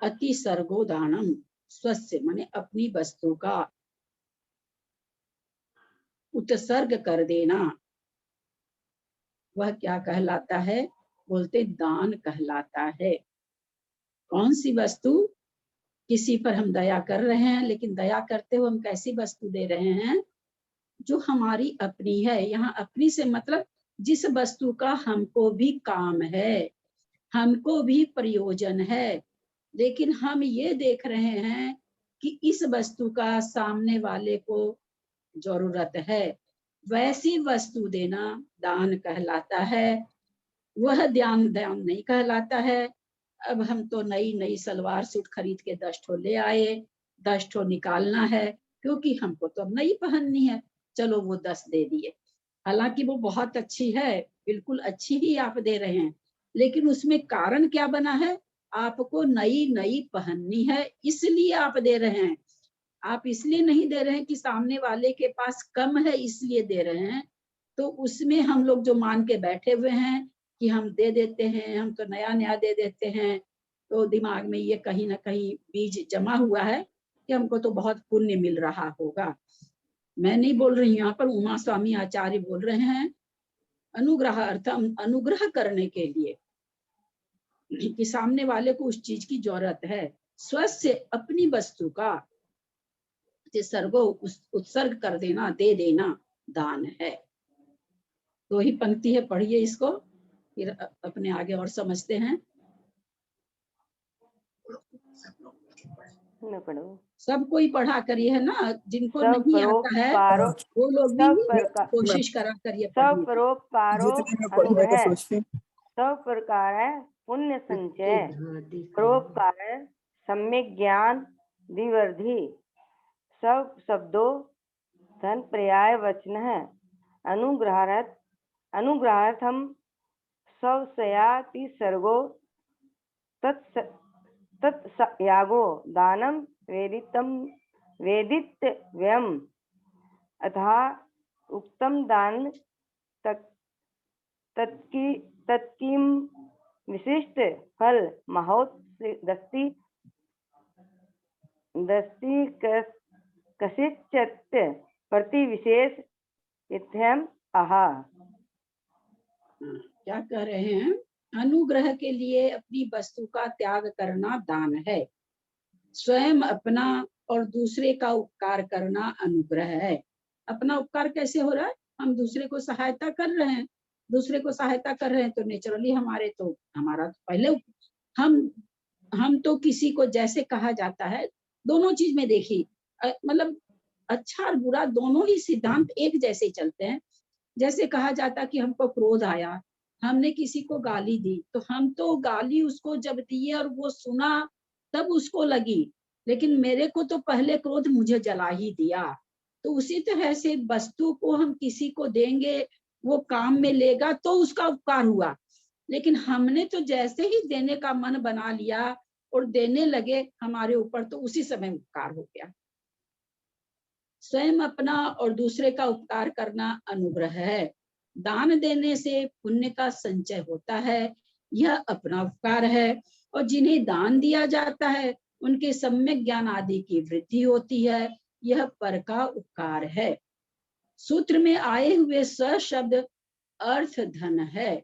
अति सर्गोदानम, स्वस्य माने अपनी वस्तु का उत्सर्ग कर देना, वह क्या कहलाता है? बोलते दान कहलाता है। कौन सी वस्तु? किसी पर हम दया कर रहे हैं, लेकिन दया करते हुए हम कैसी वस्तु दे रहे हैं? जो हमारी अपनी है। यहाँ अपनी से मतलब जिस वस्तु का हमको भी काम है, हमको भी प्रयोजन है, लेकिन हम ये देख रहे हैं कि इस वस्तु का सामने वाले को जरूरत है, वैसी वस्तु देना दान कहलाता है। वह दान दान नहीं कहलाता है। अब हम तो नई नई सलवार सूट खरीद के 10 ठो ले आए, 10 ठो निकालना है, क्योंकि हमको तो अब नई पहननी है, चलो वो 10 दे दिए। हालांकि वो बहुत अच्छी है, बिल्कुल अच्छी ही आप दे रहे हैं, लेकिन उसमें कारण क्या बना है? आपको नई नई पहननी है, इसलिए आप दे रहे हैं। आप इसलिए नहीं दे रहे हैं कि सामने वाले के पास कम है इसलिए दे रहे हैं। तो उसमें हम लोग जो मान के बैठे हुए हैं कि हम दे देते हैं, हम तो नया नया दे देते हैं, तो दिमाग में ये कहीं ना कहीं बीज जमा हुआ है कि हमको तो बहुत पुण्य मिल रहा होगा। मैं नहीं बोल रही, यहाँ पर उमा स्वामी आचार्य बोल रहे हैं। अनुग्रह अर्थम, अनुग्रह करने के लिए कि सामने वाले को उस चीज की जरूरत है। स्वस्य अपनी वस्तु का सर्गो उत्सर्ग कर देना, दे देना दान है। दो ही पंक्ति है, पढ़िए इसको, फिर अपने आगे और समझते हैं। सब कोई पढ़ा करिए है ना, जिनको नहीं आता है वो लोग भी कोशिश करा करिए। सब परोपकारो अनुग्रह, सब प्रकार है पुण्य संचय, परोपकार है सम्यक ज्ञान द्विवर्धि, सब शब्दों धन पर्याय वचन है। अनुग्रहार्थम स्वस्याति सर्गो तत्यागो दानम वेदितव्यम, अथा उक्तम दान तत्किम विशिष्ट फल महोत दस्ति कसिचित् प्रति विशेष इत्यम आहा। क्या कह रहे हैं? अनुग्रह के लिए अपनी वस्तु का त्याग करना दान है। स्वयं अपना और दूसरे का उपकार करना अनुग्रह है। अपना उपकार कैसे हो रहा है? हम दूसरे को सहायता कर रहे हैं, दूसरे को सहायता कर रहे हैं तो नेचुरली हमारा तो पहले हम तो किसी को जैसे कहा जाता है, दोनों चीज में देखी मतलब अच्छा और बुरा दोनों ही सिद्धांत एक जैसे चलते हैं। जैसे कहा जाता कि हमको क्रोध आया, हमने किसी को गाली दी, तो हम तो गाली उसको जब दिए और वो सुना तब उसको लगी, लेकिन मेरे को तो पहले क्रोध मुझे जला ही दिया। तो उसी तरह से वस्तु को हम किसी को देंगे, वो काम में लेगा तो उसका उपकार हुआ, लेकिन हमने तो जैसे ही देने का मन बना लिया और देने लगे हमारे ऊपर, तो उसी समय उपकार हो गया। स्वयं अपना और दूसरे का उपकार करना अनुग्रह है। दान देने से पुण्य का संचय होता है, यह अपना उपकार है। और जिन्हें दान दिया जाता है उनके सम्यक ज्ञान आदि की वृद्धि होती है, यह पर का उपकार है। सूत्र में आए हुए स शब्द अर्थ धन है।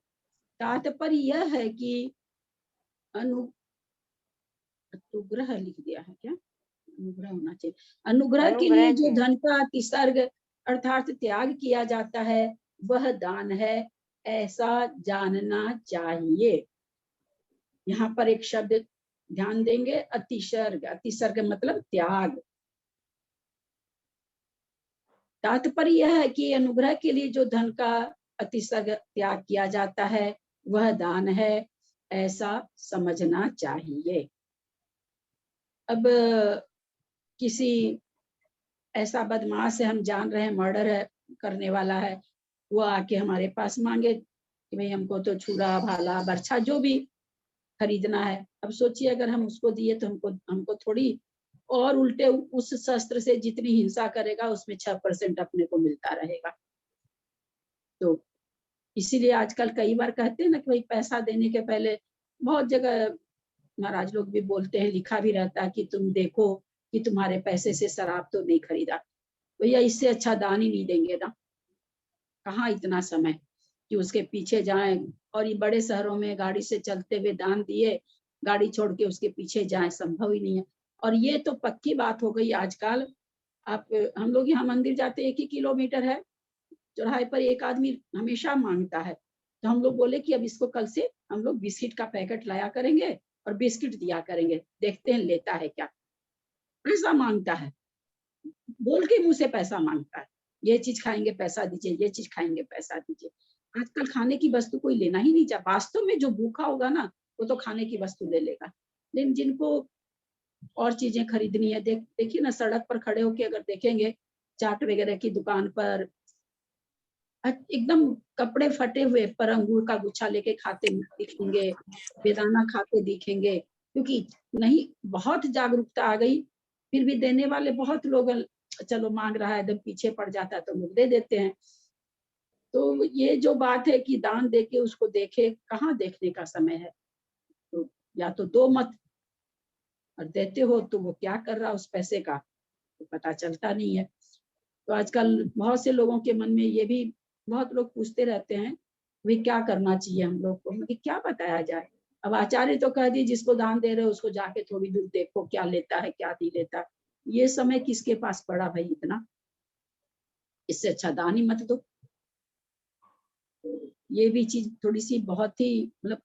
तात्पर्य यह है कि अनुग्रह लिख दिया है क्या? अनुग्रह होना चाहिए। अनुग्रह के लिए जो धन का अतिसर्ग अर्थात त्याग किया जाता है वह दान है, ऐसा जानना चाहिए। यहाँ पर एक शब्द ध्यान देंगे, अतिसर्ग। अतिसर्ग मतलब त्याग। तात्पर्य यह है कि अनुग्रह के लिए जो धन का अतिसर्ग त्याग किया जाता है वह दान है, ऐसा समझना चाहिए। अब किसी ऐसा बदमाश है, हम जान रहे हैं मर्डर है करने वाला है, वो आके हमारे पास मांगे कि भाई हमको तो छुरा भाला बर्छा जो भी खरीदना है। अब सोचिए अगर हम उसको दिए तो हमको थोड़ी, और उल्टे उस शस्त्र से जितनी हिंसा करेगा उसमें 6% अपने को मिलता रहेगा। तो इसीलिए आजकल कई बार कहते हैं ना कि भाई पैसा देने के पहले, बहुत जगह महाराज लोग भी बोलते हैं, लिखा भी रहता है कि तुम देखो कि तुम्हारे पैसे से शराब तो नहीं खरीदा। भैया इससे अच्छा दान ही नहीं देंगे ना, कहाँ इतना समय कि उसके पीछे जाएं। और ये बड़े शहरों में गाड़ी से चलते हुए दान दिए, गाड़ी छोड़ के उसके पीछे जाएं, संभव ही नहीं है। और ये तो पक्की बात हो गई आजकल। आप हम लोग यहाँ मंदिर जाते 1 ही किलोमीटर है, चौराहे पर एक आदमी हमेशा मांगता है, तो हम लोग बोले कि अब इसको कल से हम लोग बिस्किट का पैकेट लाया करेंगे और बिस्किट दिया करेंगे, देखते हैं लेता है क्या। पैसा मांगता है, बोल के मुंह से पैसा मांगता है, ये चीज खाएंगे पैसा दीजिए, ये चीज खाएंगे पैसा दीजिए। आजकल खाने की वस्तु कोई लेना ही नहीं चाहता। वास्तव में जो भूखा होगा ना वो तो खाने की वस्तु ले लेगा, लेकिन जिनको और चीजें खरीदनी है, देखिए ना सड़क पर खड़े होके अगर देखेंगे चाट वगैरह की दुकान पर एकदम कपड़े फटे हुए पर अंगूर का गुच्छा लेके खाते दिखेंगे, बेदाना खाते दिखेंगे, क्योंकि नहीं बहुत जागरूकता आ गई। फिर भी देने वाले बहुत लोग, चलो मांग रहा है एकदम पीछे पड़ जाता है तो लोग दे देते हैं। तो ये जो बात है कि दान देके उसको देखे, कहाँ देखने का समय है। तो या तो दो मत, और देते हो तो वो क्या कर रहा उस पैसे का तो पता चलता नहीं है। तो आजकल बहुत से लोगों के मन में ये भी, बहुत लोग पूछते रहते हैं वे क्या करना चाहिए हम लोग को, मतलब क्या बताया जाए। अब आचार्य तो कह दिए जिसको दान दे रहे हो उसको जाके थोड़ी दूर देखो क्या लेता है क्या नहीं लेता। ये समय किसके पास पड़ा भाई इतना, इससे अच्छा दान ही मत दो। तो ये भी चीज थोड़ी सी बहुत ही मतलब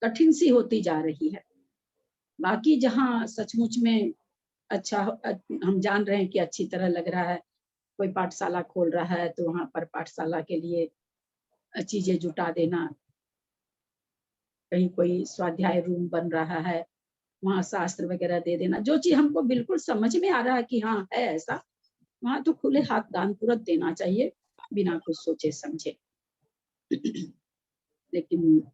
कठिन सी होती जा रही है। बाकी जहाँ सचमुच में अच्छा हम जान रहे हैं कि अच्छी तरह लग रहा है, कोई पाठशाला खोल रहा है तो वहां पर पाठशाला के लिए चीजें जुटा देना, कहीं कोई स्वाध्याय रूम बन रहा है वहां शास्त्र वगैरह दे देना, जो चीज हमको बिल्कुल समझ में आ रहा है कि हाँ है ऐसा, वहां तो खुले हाथ दान तुरंत देना चाहिए बिना कुछ सोचे समझे। लेकिन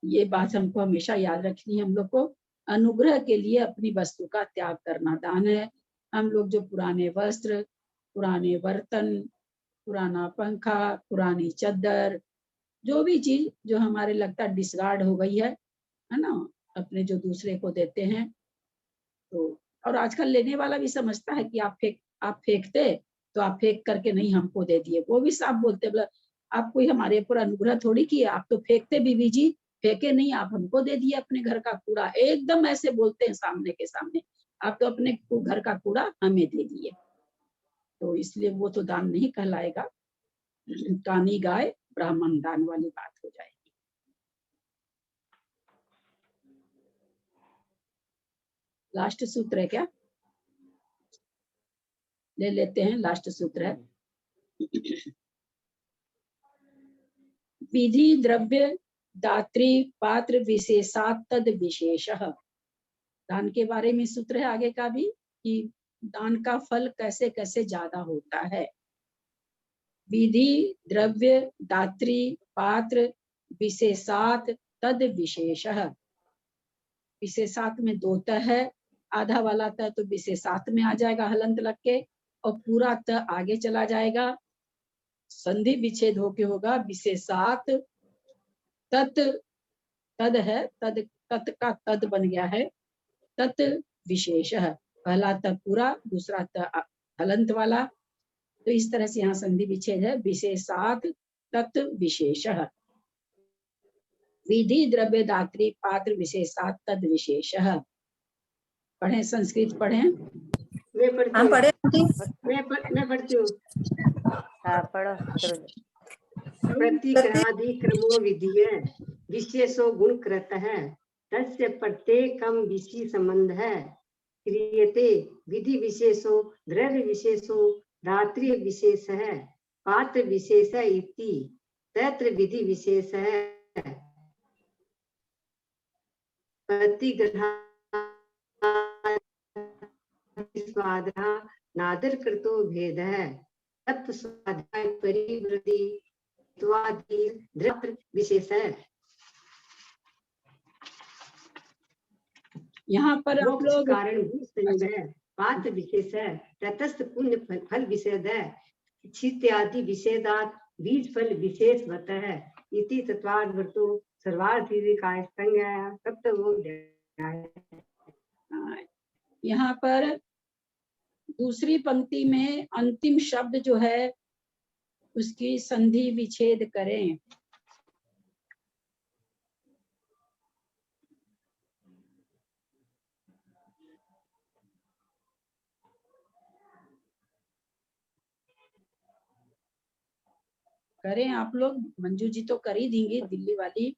ये बात हमको हमेशा याद रखनी है, हम लोग को अनुग्रह के लिए अपनी वस्तु का त्याग करना दान है। हम लोग जो पुराने वस्त्र, पुराने बर्तन, पुराना पंखा, पुरानी चादर, जो भी चीज जो हमारे लगता डिस्कार्ड हो गई है ना, अपने जो दूसरे को देते हैं तो, और आजकल लेने वाला भी समझता है कि आप फेंकते तो आप फेंक करके नहीं हमको दे दिए, वो भी साफ बोलते बोला आप कोई हमारे ऊपर अनुग्रह थोड़ी किए, आप तो फेंकते बीबी जी, फेंके नहीं, आप हमको दे दिए अपने घर का कूड़ा, एकदम ऐसे बोलते हैं सामने के सामने। आप तो अपने घर का कूड़ा हमें दे दिए, तो इसलिए वो तो दान नहीं कहलाएगा। कानी गाय ब्राह्मण दान वाली बात हो जाएगी। लास्ट सूत्र है क्या? ले लेते हैं, लास्ट सूत्र है। विधि द्रव्य दात्री पात्र विशेषात तद विशेषः। दान के बारे में सूत्र है आगे का भी, कि दान का फल कैसे कैसे ज्यादा होता है। विधि द्रव्य दात्री पात्र विशेषात तद विशेषः। विशेषात में 2 त है, आधा वाला त तो विशेषात में आ जाएगा हलंत लग के, और पूरा त आगे चला जाएगा, संधि विच्छेद होके होगा विशेषात तत्। तद है, तद तत् का तद बन गया है तत् विशेषः। पहला त पूरा, दूसरा त हलंत वाला, तो इस तरह से यहाँ संधि विच्छेद है। विशेषात तत् विशेषः। विधि द्रव्य दात्री पात्र विशेषात तद विशेषः। पढ़े, संस्कृत पढ़े। मैं पढ़ती हूँ। हाँ पढ़ो। प्रतिग्रहाधिक्रमो विधीय विशेषो गुणकृतः तस्य प्रत्येकं विषि संबंधः क्रियते। विधि विशेषो द्रव्य विशेषो दात्री विशेषः पात्र विशेष इति तत्र विधि विशेषः प्रतिग्रहादिस्वादः नादर कृतो भेदः तत् स्वाध्याय परिवृद्धि द्रव्य विशेषः। यहाँ पर आप लोग कारण पात्र विशेष है, तटस्थ पुण्य फल विषेद है, इत्यादि विषेदात बीज फल विशेष होता है। इति तत्वार्थ सर्वार्थी का संग है, तब तो वो यहाँ पर दूसरी पंक्ति में अंतिम शब्द जो है उसकी संधि विच्छेद करें। करें आप लोग, मंजू जी तो कर ही देंगी दिल्ली वाली।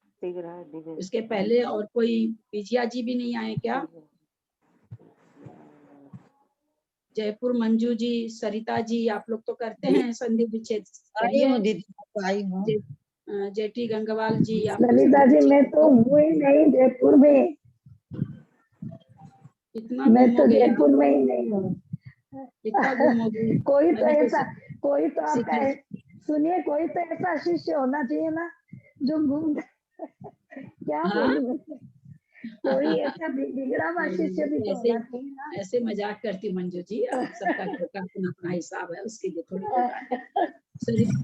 उसके पहले और कोई विजया जी भी नहीं आए क्या? जयपुर मंजू जी, सरिता जी, आप लोग तो करते हैं संधि विच्छेद। जेटी गंगवाल जी, ललिता जी मैं तो हूँ ही नहीं जयपुर में। कितना मैं तो घूमोगे जयपुर में ही नहीं हूँ। कितना घूमोगे? कोई तो ऐसा, कोई तो आपका सुनिए, कोई तो ऐसा शिष्य होना चाहिए ना जो घूम क्या बोलूं, कोई ऐसा बिगड़ा हुआ शिष्य भी तो होना चाहिए ना। ऐसे मजाक करती मंजू जी, आप सबका अपना अपना हिसाब है, उसके लिए थोड़ी।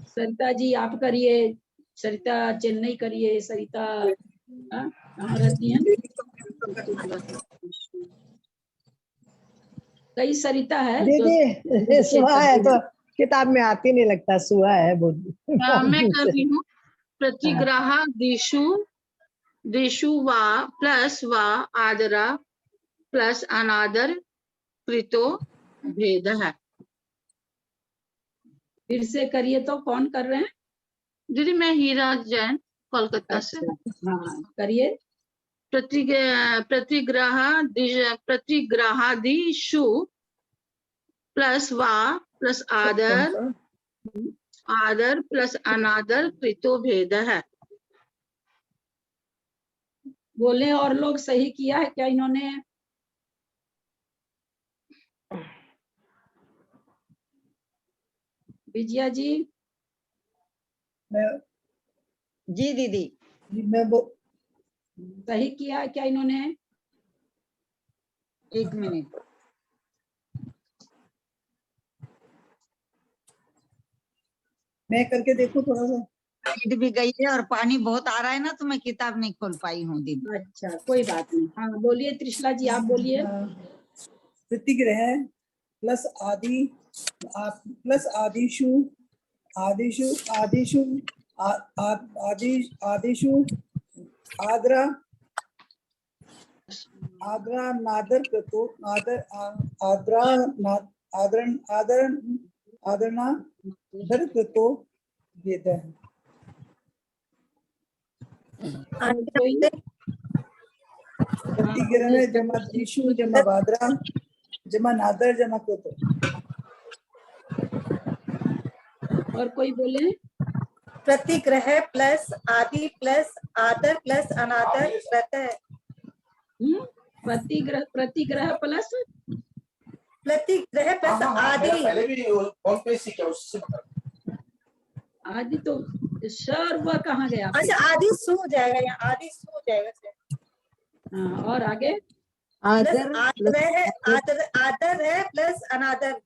सरिता जी आप करिए, सरिता चेन्नई करिए। सरिता कहाँ रहती हैं? कई सरिता है दीदी सुहा है तो किताब में आती नहीं लगता, सुहा है बोल। मैं कर रही हूँ। प्रतिग्रह दिशु वा प्लस वा आदरा प्लस अनादर कृतो भेद है। फिर से करिए। तो कौन कर रहे हैं? दीदी मैं हीरा जैन कोलकाता से। हाँ करिए। प्रतिग्रहादिषु प्लस वा प्लस आदर प्लस अनादर कृतो भेद है। बोले और लोग सही किया है क्या इन्होंने? विजया जी। जी दीदी मैं सही किया है क्या इन्होंने? एक मिनट, मैं करके देखूं थोड़ा सा। नींद भी गई है और पानी बहुत आ रहा है ना, तो मैं किताब नहीं खोल पाई हूँ दीदी। अच्छा कोई बात नहीं। हाँ बोलिए त्रिशला जी, आप बोलिए। प्रतिग्रह प्लस आदि प्लस आदिशु आदिशु आदिशु आदिशु आदरा आद्रा नादर कृतो आद्रा आदरणा दर कृतो भेदः। प्रतिग्रह जमा दिशु जमा बाद्रा जमा नादर जमा कृतो। और कोई बोले? प्रतिग्रह प्लस आदि प्लस आदर प्लस अनादर प्रत्यय। प्रतिग्रह प्रतिग्रह प्लस आदि। पहले भी कौन पे सीखा उससे बता। आदि तो सर वह कहाँ गया? अच्छा आदि सु हो जाएगा, यहाँ आदि सु हो जाएगा। हाँ, और आगे आदर है, आदर है प्लस अनादर।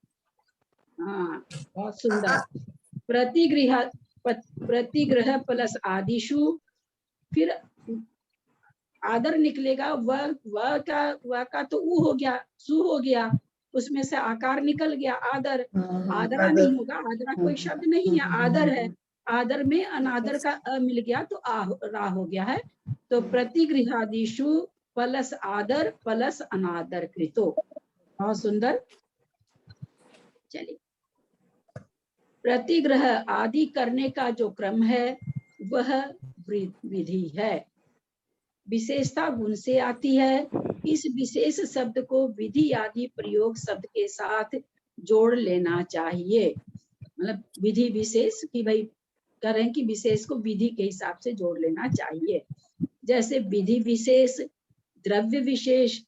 हाँ, बहुत सुंदर। प्रतिग्रह प्लस आदिशु, फिर आदर निकलेगा, वह का तो ऊ हो गया, सु हो गया, उसमें से आकार निकल गया आदर। आदरा नहीं होगा, आदरा कोई शब्द नहीं है, आदर है। आदर में अनादर का अ मिल गया तो रा हो गया है। तो प्रतिगृहादिशु प्लस आदर प्लस अनादर कृतो। बहुत सुंदर। चलिए, प्रतिग्रह आदि करने का जो क्रम है वह विधि है। विशेषता गुण से आती है। इस विशेष शब्द को विधि आदि प्रयोग शब्द के साथ जोड़ लेना चाहिए। मतलब विधि विशेष की भाई करें कि विशेष को विधि के हिसाब से जोड़ लेना चाहिए। जैसे विधि विशेष, द्रव्य विशेष,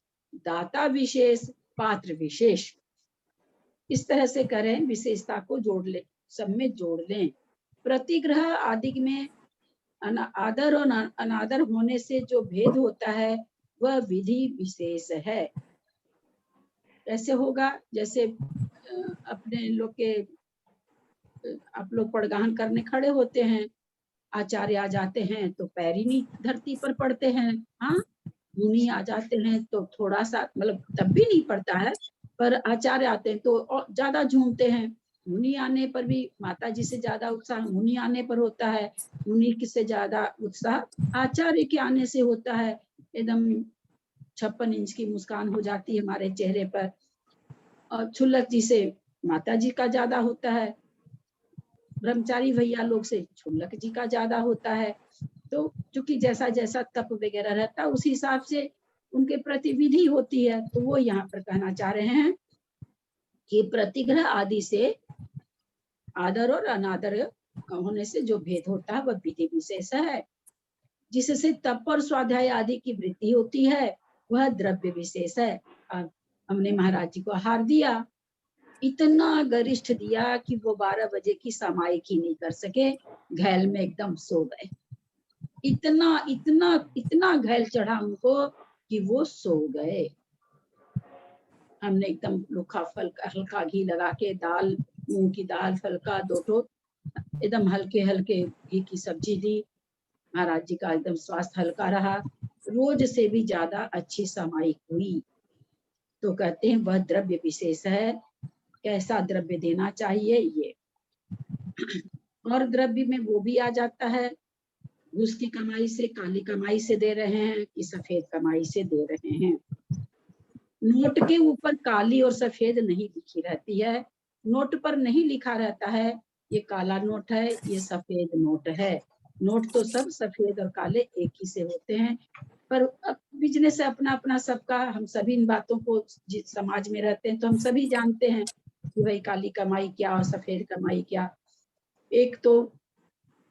दाता विशेष, पात्र विशेष, इस तरह से करें, विशेषता को जोड़ ले, सब में जोड़ लें। प्रतिग्रह आदि में आदर और अनादर होने से जो भेद होता है वह विधि विशेष है। कैसे होगा? जैसे अपने लोग के आप लोग पड़गाहन करने खड़े होते हैं, आचार्य आ जाते हैं तो पैरी नहीं धरती पर पड़ते हैं। हाँ, मुनि आ जाते हैं तो थोड़ा सा, मतलब तब भी नहीं पड़ता है, पर आचार्य आते हैं तो ज्यादा झूमते हैं। मुनि आने पर भी माता जी से ज्यादा उत्साह मुनि आने पर होता है, मुनि से ज्यादा उत्साह आचार्य के आने से होता है। एकदम 56 इंच की मुस्कान हो जाती है हमारे चेहरे पर। और छुल्लक जी से माता जी का ज्यादा होता है, ब्रह्मचारी भैया लोग से छुल्लक जी का ज्यादा होता है। तो चूंकि जैसा जैसा तप वगैरह रहता है उस हिसाब से उनके प्रति विधि होती है। तो वो यहाँ पर कहना चाह रहे हैं कि प्रतिग्रह आदि से आदर और अनादर होने से जो भेद होता है वह विधि विशेष है। जिससे तप और स्वाध्याय आदि की वृत्ति होती है वह द्रव्य विशेष है। हमने महाराज जी को आहार दिया, इतना गरिष्ठ दिया कि वो 12 बजे की सामायिक ही नहीं कर सके, घैल में एकदम सो गए। इतना इतना इतना घैल चढ़ा उनको कि वो सो गए। हमने एकदम लुखा हल्का घी लगा के दाल, मूंग की दाल हल्का 2 ठो एकदम हल्के हल्के घी की सब्जी दी। महाराज जी का एकदम स्वास्थ्य हल्का रहा, रोज से भी ज्यादा अच्छी सामायिक हुई। तो कहते हैं वह द्रव्य विशेष है। कैसा द्रव्य देना चाहिए ये, और द्रव्य में वो भी आ जाता है, घूस की कमाई से, काली कमाई से दे रहे हैं कि सफेद कमाई से दे रहे हैं। नोट के ऊपर काली और सफेद नहीं लिखी रहती है, नोट पर नहीं लिखा रहता है ये काला नोट है, ये सफेद नोट है। नोट तो सब सफेद और काले एक ही से होते हैं, पर बिजनेस है अपना अपना सबका। हम सभी इन बातों को समाज में रहते हैं तो हम सभी जानते हैं कि भाई काली कमाई क्या और सफेद कमाई क्या। एक तो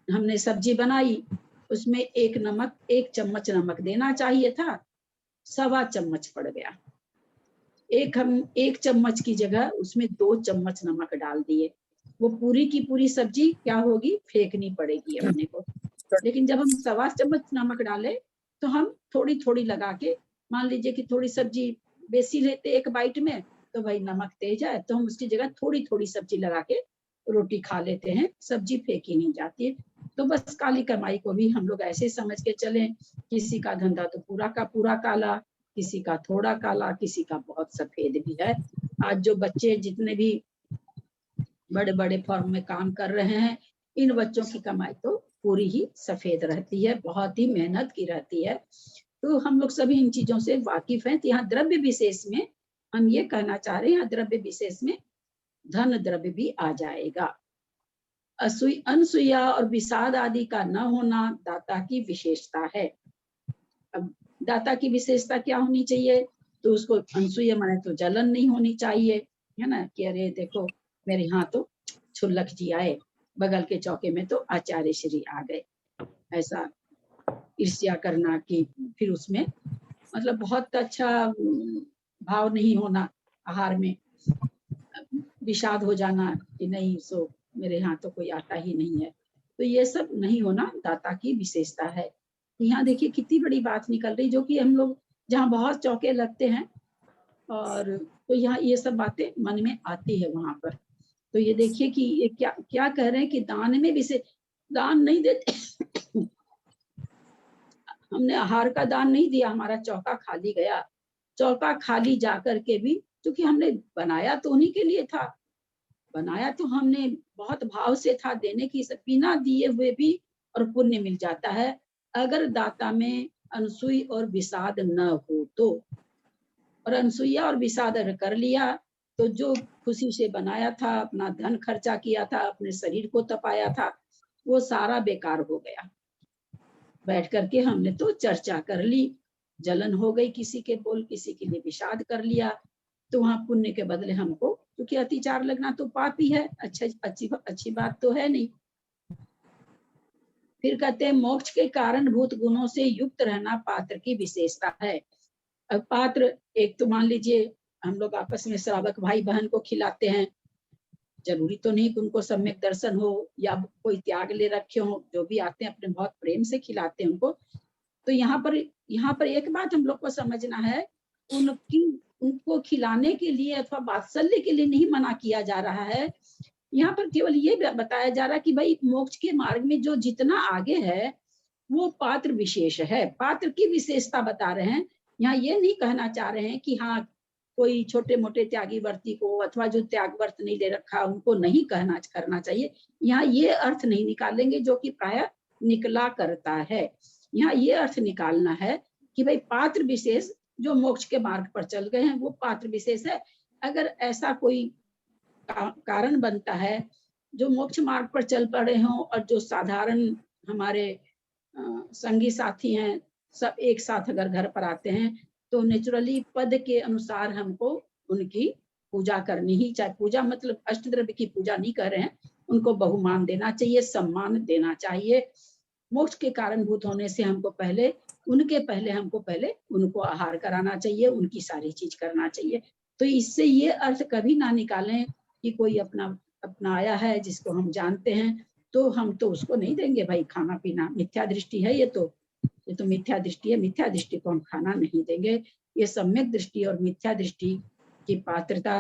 हमने सब्जी बनाई, उसमें 1 चम्मच नमक देना चाहिए था, 1.25 चम्मच पड़ गया। हम 1 चम्मच की जगह उसमें 2 चम्मच नमक डाल दिए। वो पूरी की पूरी सब्जी क्या होगी, फेंकनी पड़ेगी अपने को। लेकिन जब हम 1.25 चम्मच नमक डाले तो हम थोड़ी थोड़ी लगा के, मान लीजिए कि थोड़ी सब्जी बेसी लेते 1 बाइट में, तो भाई नमक तेज है तो हम उसकी जगह थोड़ी थोड़ी सब्जी लगा के रोटी खा लेते हैं, सब्जी फेंकी नहीं जाती है। तो बस काली कमाई को भी हम लोग ऐसे समझ के चलें, किसी का धंधा तो पूरा का पूरा काला, किसी का थोड़ा काला, किसी का बहुत सफेद भी है। आज जो बच्चे जितने भी बड़े बड़े फर्म में काम कर रहे हैं, इन बच्चों की कमाई तो पूरी ही सफेद रहती है, बहुत ही मेहनत की रहती है। तो हम लोग सभी इन चीजों से वाकिफ हैं। तो यहाँ द्रव्य विशेष में हम ये कहना चाह रहे हैं, यहाँ द्रव्य विशेष में धन द्रव्य भी आ जाएगा। अनसूया और विषाद आदि का न होना दाता की विशेषता है। अब दाता की विशेषता क्या होनी चाहिए? तो उसको अनसूया माने तो जलन नहीं होनी चाहिए, है ना, कि अरे देखो मेरे यहाँ तो छुल्लक जी आए, बगल के चौके में तो आचार्य श्री आ गए, ऐसा ईर्ष्या करना कि फिर उसमें मतलब बहुत अच्छा भाव नहीं होना, आहार में विषाद हो जाना कि नहीं सो मेरे यहाँ तो कोई आता ही नहीं है। तो ये सब नहीं होना दाता की विशेषता है। यहाँ देखिए कितनी बड़ी बात निकल रही, जो कि हम लोग जहाँ बहुत चौके लगते हैं और तो यहाँ ये सब बातें मन में आती है वहां पर। तो ये देखिए कि ये क्या क्या कह रहे हैं कि दान में विशेष, दान नहीं देते हमने आहार का दान नहीं दिया, हमारा चौका खाली गया। चौका खाली जाकर के भी, क्योंकि हमने बनाया तो उन्हीं के लिए था, बनाया तो हमने बहुत भाव से था, देने की बिना दिए हुए भी और पुण्य मिल जाता है अगर दाता में अनसूई और विषाद न हो तो। और अनसूया और विषाद अगर कर लिया तो जो खुशी से बनाया था, अपना धन खर्चा किया था, अपने शरीर को तपाया था, वो सारा बेकार हो गया। बैठ करके हमने तो चर्चा कर ली, जलन हो गई किसी के बोल, किसी के लिए विषाद कर लिया, तो वहां पुण्य के बदले हमको, क्योंकि अतिचार लगना तो पाप ही है, अच्छी बात तो है नहीं। फिर कहते हैं मोक्ष के कारणभूत गुणों से युक्त रहना पात्र की विशेषता है। अब पात्र एक तो मान लीजिए हम लोग आपस में श्रावक भाई बहन को खिलाते हैं, जरूरी तो नहीं कि उनको सम्यक दर्शन हो या कोई त्याग ले रखे हो, जो भी आते हैं अपने बहुत प्रेम से खिलाते हैं उनको। तो यहाँ पर एक बात हम लोग को समझना है, उनको खिलाने के लिए अथवा वात्सल्य के लिए नहीं मना किया जा रहा है। यहाँ पर केवल ये बताया जा रहा है कि भाई मोक्ष के मार्ग में जो जितना आगे है वो पात्र विशेष है, पात्र की विशेषता बता रहे हैं। यहाँ ये नहीं कहना चाह रहे हैं कि हाँ कोई छोटे मोटे त्यागी वर्ती को अथवा जो त्याग वर्त नहीं ले रखा उनको नहीं करना चाहिए। यहाँ ये अर्थ नहीं निकालेंगे जो कि प्राय निकला करता है। यहाँ ये अर्थ निकालना है कि भाई पात्र विशेष जो मोक्ष के मार्ग पर चल गए हैं वो पात्र विशेष है। अगर ऐसा कोई कारण बनता है जो मोक्ष मार्ग पर चल पड़े हों और जो साधारण हमारे संगी साथी हैं, सब एक साथ अगर घर पर आते हैं तो नेचुरली पद के अनुसार हमको उनकी पूजा करनी ही चाहिए। पूजा मतलब अष्टद्रव्य की पूजा नहीं कर रहे हैं, उनको बहुमान देना चाहिए, सम्मान देना चाहिए। मोक्ष के कारणभूत होने से हमको पहले उनको आहार कराना चाहिए, उनकी सारी चीज करना चाहिए। तो इससे ये अर्थ कभी ना निकालें कि कोई अपना आया है जिसको हम जानते हैं तो हम तो उसको नहीं देंगे भाई खाना पीना। मिथ्या दृष्टि है ये तो मिथ्या दृष्टि है, मिथ्या दृष्टि को हम खाना नहीं देंगे। ये सम्यक दृष्टि और मिथ्या दृष्टि की पात्रता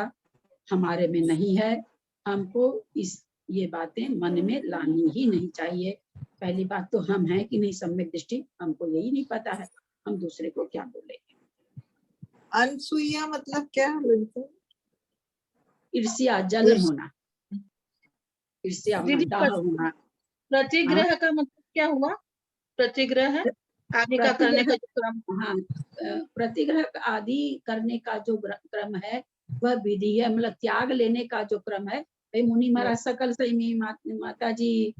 हमारे में नहीं है। हमको ये बातें मन में लानी ही नहीं चाहिए। पहली बात तो हम हैं कि नहीं सम्यक दृष्टि, हमको यही नहीं पता है, हम दूसरे को क्या बोलेंगे। अनसूया मतलब क्या है? ईर्ष्या, जलन होना, ईर्ष्या होना। प्रतिग्रह का मतलब क्या हुआ? प्रतिग्रह आदि का करने का जो क्रम। हाँ, प्रतिग्रह आदि करने का जो क्रम है वह विधि है, मतलब त्याग लेने का जो क्रम है। मुनि महाराज सकल सही माता जी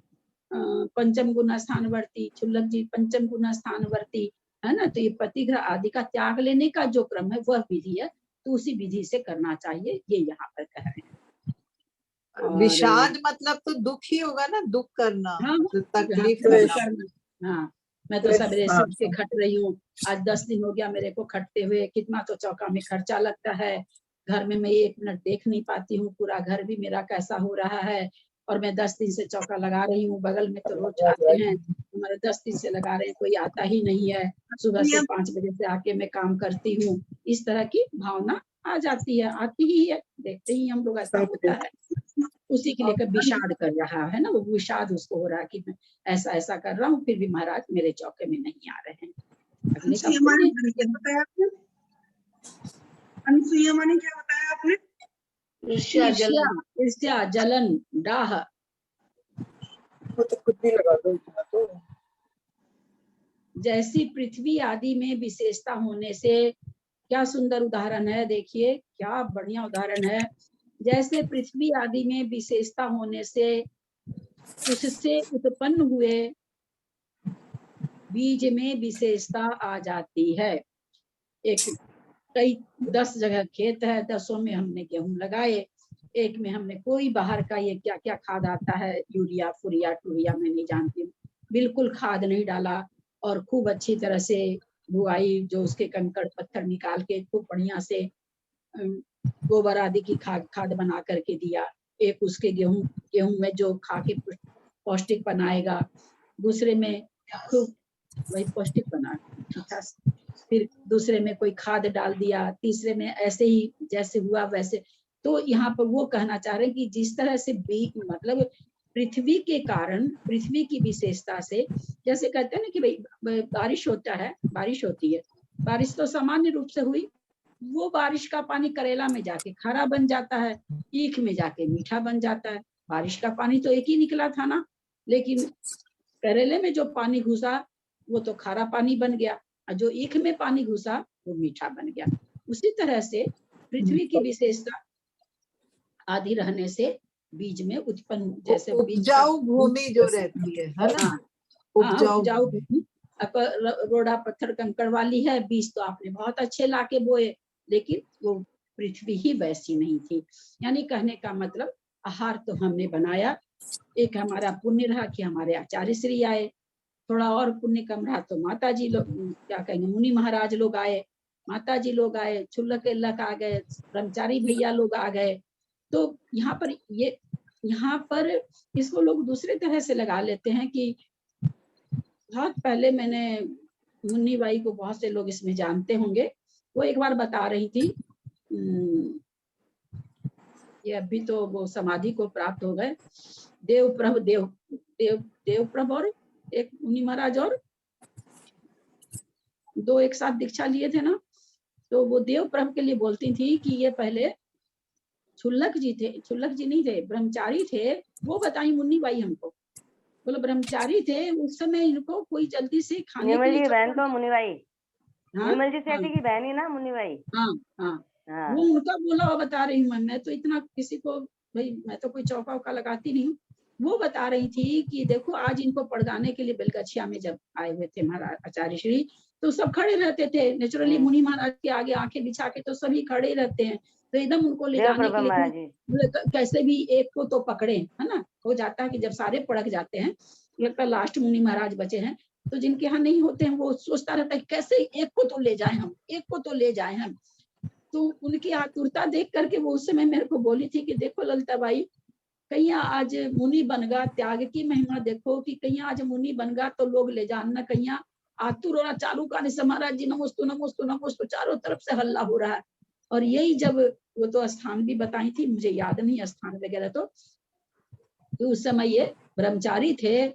पंचम गुना स्थानवर्ती, छुल्लक जी पंचम गुना स्थानवर्ती है ना। तो ये प्रतिग्रह आदि का त्याग लेने का जो क्रम है वह विधि है, तो उसी विधि से करना चाहिए, ये यहाँ पर कह रहे हैं। विषाद मतलब तो दुख ही होगा ना, दुख करना। हाँ, तकलीफ करना। हाँ, मैं तो सवेरे से उठ के खट रही हूँ, आज 10 दिन हो गया मेरे को खटते हुए, कितना तो चौका में खर्चा लगता है। घर में मैं 1 मिनट देख नहीं पाती हूँ, पूरा घर भी मेरा कैसा हो रहा है। और मैं 10 दिन से चौका लगा रही हूँ, बगल में तो रोज आते हैं, हमारे 10 दिन से लगा रहे हैं, कोई आता ही नहीं है। सुबह से 5 बजे से आके मैं काम करती हूँ, इस तरह की भावना आ जाती है, आती ही है, देखते ही हम लोग ऐसा होता है। उसी के लिए विषाद कर रहा है ना, वो विषाद उसको हो रहा है कि मैं ऐसा ऐसा कर रहा हूँ फिर भी महाराज मेरे चौके में नहीं आ रहे हैं। अनसूया माने क्या बताया आपने? ईर्ष्या, जलन, डाह। वो तो खुद भी लगा दो तो। जैसी पृथ्वी आदि में विशेषता होने से, क्या सुंदर उदाहरण है, देखिए क्या बढ़िया उदाहरण है। जैसे पृथ्वी आदि में विशेषता होने से उससे उत्पन्न हुए बीज में विशेषता आ जाती है। एक कई 10 जगह खेत है, 10 में हमने गेहूं लगाए, एक में हमने कोई बाहर का ये क्या क्या खाद आता है, यूरिया फुरिया टूरिया मैं नहीं जानती हूँ, बिल्कुल खाद नहीं डाला और खूब अच्छी तरह से बुआई, जो उसके कंकड़ पत्थर निकाल के खूब बढ़िया से गोबर आदि की खाद बना करके दिया। एक उसके गेहूं में जो खा के पौष्टिक बनाएगा, दूसरे में खूब वही पौष्टिक बना, फिर दूसरे में कोई खाद डाल दिया, तीसरे में ऐसे ही जैसे हुआ वैसे। तो यहाँ पर वो कहना चाह रहे हैं कि जिस तरह से मतलब पृथ्वी के कारण, पृथ्वी की विशेषता से, जैसे कहते हैं ना कि भाई बारिश होता है, बारिश होती है, बारिश तो सामान्य रूप से हुई, वो बारिश का पानी करेला में जाके खारा बन जाता है, ईख में जाके मीठा बन जाता है। बारिश का पानी तो एक ही निकला था ना, लेकिन करेले में जो पानी घुसा वो तो खारा पानी बन गया, और जो ईख में पानी घुसा वो मीठा बन गया। उसी तरह से पृथ्वी की विशेषता आदि रहने से बीज में उत्पन्न, जैसे उपजाऊ भूमि जो रहती है ना, उपजाऊ भूमि, रोड़ा पत्थर कंकड़ वाली है, बीज तो आपने बहुत अच्छे लाके बोए, लेकिन वो पृथ्वी ही वैसी नहीं थी। यानी कहने का मतलब आहार तो हमने बनाया, एक हमारा पुण्य रहा कि हमारे आचार्य श्री आए, थोड़ा और पुण्य कम रहा तो माता जी लोग, क्या कहेंगे, मुनि महाराज लोग आए, माता जी लोग आए, छुल्लक एल्लक आ गए, ब्रह्मचारी भैया लोग आ गए। तो यहाँ पर इसको लोग दूसरे तरह से लगा लेते हैं कि बहुत पहले मैंने मुन्नी बाई को, बहुत से लोग इसमें जानते होंगे, वो एक बार बता रही थी, ये अभी तो वो समाधि को प्राप्त हो गए, देवप्रभ और एक मुनि महाराज और दो एक साथ दीक्षा लिए थे ना, तो वो देवप्रभ के लिए बोलती थी कि ये पहले छुल्लक जी थे, छुल्लक जी नहीं थे, ब्रह्मचारी थे, वो बताई मुन्नी बाई हमको, बोलो ब्रह्मचारी थे उस समय, इनको कोई जल्दी से खाने के लिए बहन तो मुनि बाई, निर्मल जी सेठी की बहन ही ना मुनि बाई। हाँ, वो उनका बोला हुआ बता रही हूँ मैं तो इतना किसी को, भाई मैं तो कोई चौका उका लगाती नहीं हूँ। वो बता रही थी कि देखो आज इनको पड़गाने के लिए बेलगछिया में जब आए हुए थे महाराज आचार्य श्री, तो सब खड़े रहते थे, नेचुरली मुनि महाराज के आगे आंखें बिछा के तो सभी खड़े रहते हैं, तो एकदम उनको ले जाने के लिए कैसे भी एक को तो पकड़े, है ना, हो जाता है कि जब सारे पड़क जाते हैं, लगता है लास्ट मुनि महाराज बचे हैं, तो जिनके यहाँ नहीं होते हैं वो सोचता रहता है कैसे एक को तो ले जाए हम, एक को तो ले जाए हम। तो उनकी आतुरता देख करके वो उस समय मेरे को बोली थी कि देखो ललिता बाई, कहीं आज मुनि बनगा, त्याग की महिमा देखो कि कहीं आज मुनि बनगा तो लोग ले जाना, कहीं आतुर और चालू का महाराज जी नमोस्तु नमोस्तु नमोस्तु चारों तरफ से हल्ला हो रहा है। और यही जब वो तो स्थान भी बताई थी, मुझे याद नहीं स्थान वगैरह, तो उस समय ये ब्रह्मचारी थे,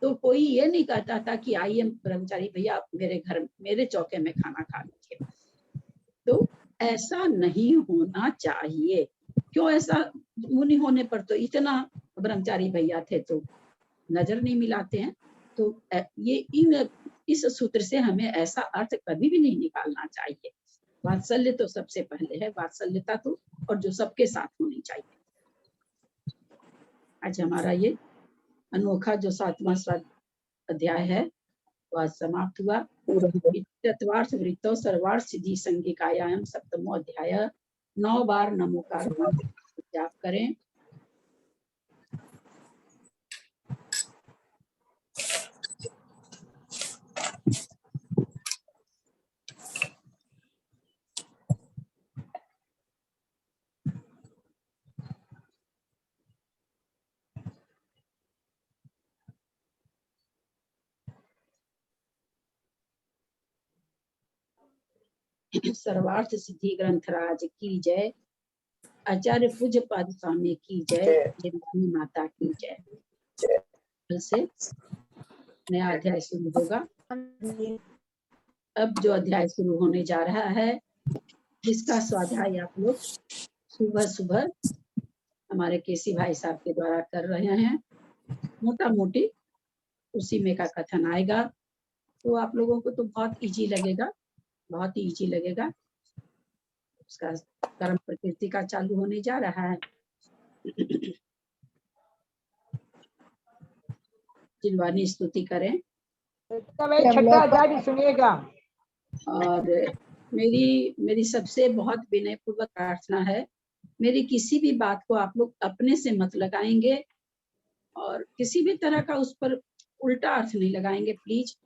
तो कोई ये नहीं कहता था कि आइए ब्रह्मचारी भैया मेरे घर मेरे चौके में खाना खा लीजिए। तो ऐसा नहीं होना चाहिए। क्यों ऐसा? मुनि होने पर तो इतना ब्रह्मचारी भैया थे तो नजर नहीं मिलाते हैं। तो ये इस सूत्र से हमें ऐसा अर्थ कभी भी नहीं निकालना चाहिए। वात्सल्य तो सबसे पहले है, वात्सल्यता तो, और जो सबके साथ होनी चाहिए। आज हमारा ये अनोखा जो 7वां अध्याय है वह समाप्त हुआ। चतुर्थ वृत्तो सर्वार्थ सिद्धि संगिकायाम 7वां अध्याय 9 बार नमोकार जाप करें। सर्वार्थ सिद्धि ग्रंथराज की जय, आचार्य पूज्य पाद स्वामी की जय, जय माता की जय। कल से नया अध्याय शुरू होगा। अब जो अध्याय शुरू होने जा रहा है जिसका स्वाध्याय आप लोग सुबह सुबह हमारे केसी भाई साहब के द्वारा कर रहे हैं, मोटा मोटी उसी में का कथन आएगा। तो आप लोगों को तो बहुत इजी लगेगा, बहुत ही इजी लगेगा। उसका कर्म प्रकृति का चालू होने जा रहा है। जिनवानी स्तुति करें। छठा अध्याय सुनिएगा। और मेरी सबसे बहुत विनयपूर्वक प्रार्थना है, मेरी किसी भी बात को आप लोग अपने से मत लगाएंगे और किसी भी तरह का उस पर उल्टा अर्थ नहीं लगाएंगे प्लीज।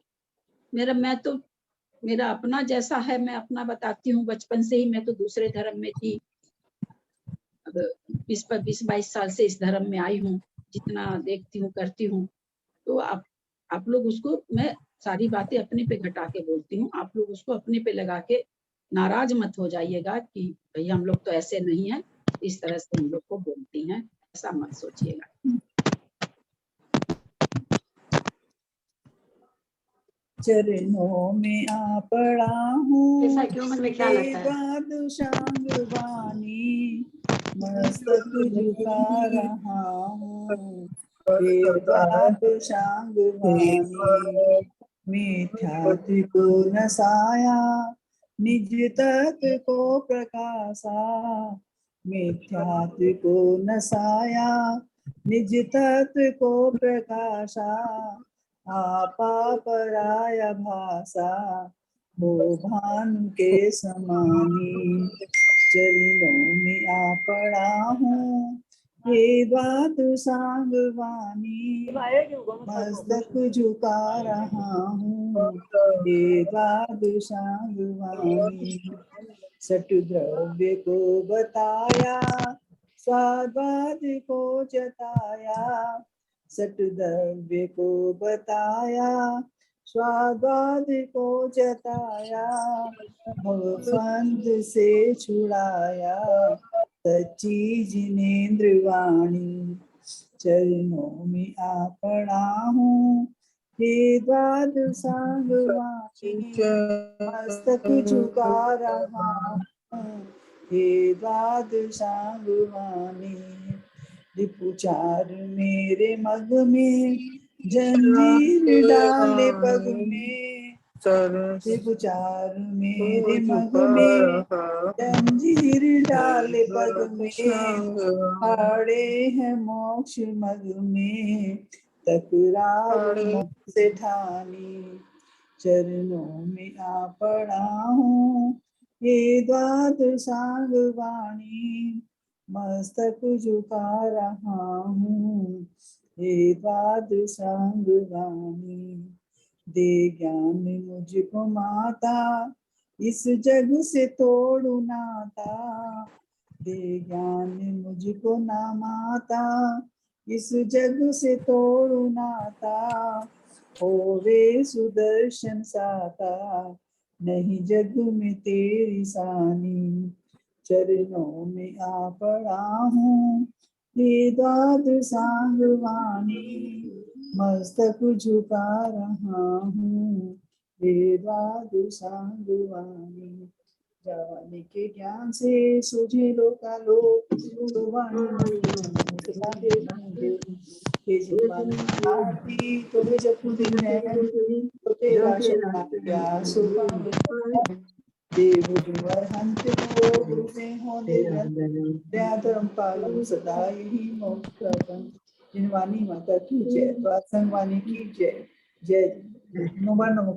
मेरा अपना जैसा है मैं अपना बताती हूँ। बचपन से ही मैं तो दूसरे धर्म में थी, अब 20-22 साल से इस धर्म में आई हूँ। जितना देखती हूँ करती हूँ, तो आप लोग उसको, मैं सारी बातें अपने पे घटा के बोलती हूँ, आप लोग उसको अपने पे लगा के नाराज मत हो जाइएगा कि भैया हम लोग तो ऐसे नहीं हैं, इस तरह से हम लोग को बोलती हैं, ऐसा मत सोचिएगा। चरणों में आ पड़ा हूँ ऐसा क्यों मन में ख्याल आता है? बादशांग वाणी मस्तक झुका रहा हूँ, बादशांग वाणी मिथ्यात्व को नसाया निज तत्व को प्रकाशा, मिथ्यात्व को नसाया निज तत्व को प्रकाशा, आपा पराया भाषा वो भानु के समानी, चरणों में आ पड़ा हूँ हे बादु सांग वाणी मस्तक झुका रहा हूँ, हे बादु सांग वाणी सट द्रव्य को बताया स्वाद को जताया, सट द्रव्य को बताया स्वाद को जताया, भवफंद से छुड़ाया सच्ची जिनेन्द्र वाणी, चरणों में आ पड़ा हूँ हे द्वादु सांग वाणी मस्तक झुका रहा हूँ, हे द्वादु सांग वाणी रिपुचार मेरे मग में जंजीर डाले पग में, रिपुचार मेरे मग में जंजीर डाले पग में, खड़े हैं मोक्ष मग में तकरार से ठानी, चरणों में आ पड़ा हूँ हे द्वादु सांग वाणी मस्तक झुका रहा हूँ, हे द्वादु सांग वाणी दे ज्ञान मुझको माता इस जग से तोड़ू नाता, दे ज्ञान मुझको ना माता इस जग से तोड़ू नाता, होवे सुदर्शन साता नहीं जग में तेरी सानी, चरणों में आ पड़ा हूँ हे द्वादु सांग वाणी मस्तक झुका रहा हूँ, हे द्वादु सांग वाणी जवानी के ज्ञान से सूझे लोकालोक हे जीवन आरती तुम्हें जपू दिन है तो तेरा शरण सुबह देव जुवर हंत को गुरु में होने धर्म पालन सदा यही मोक्ष जिनवानी माता की जय, संगवानी की जय। जय नमो नमो।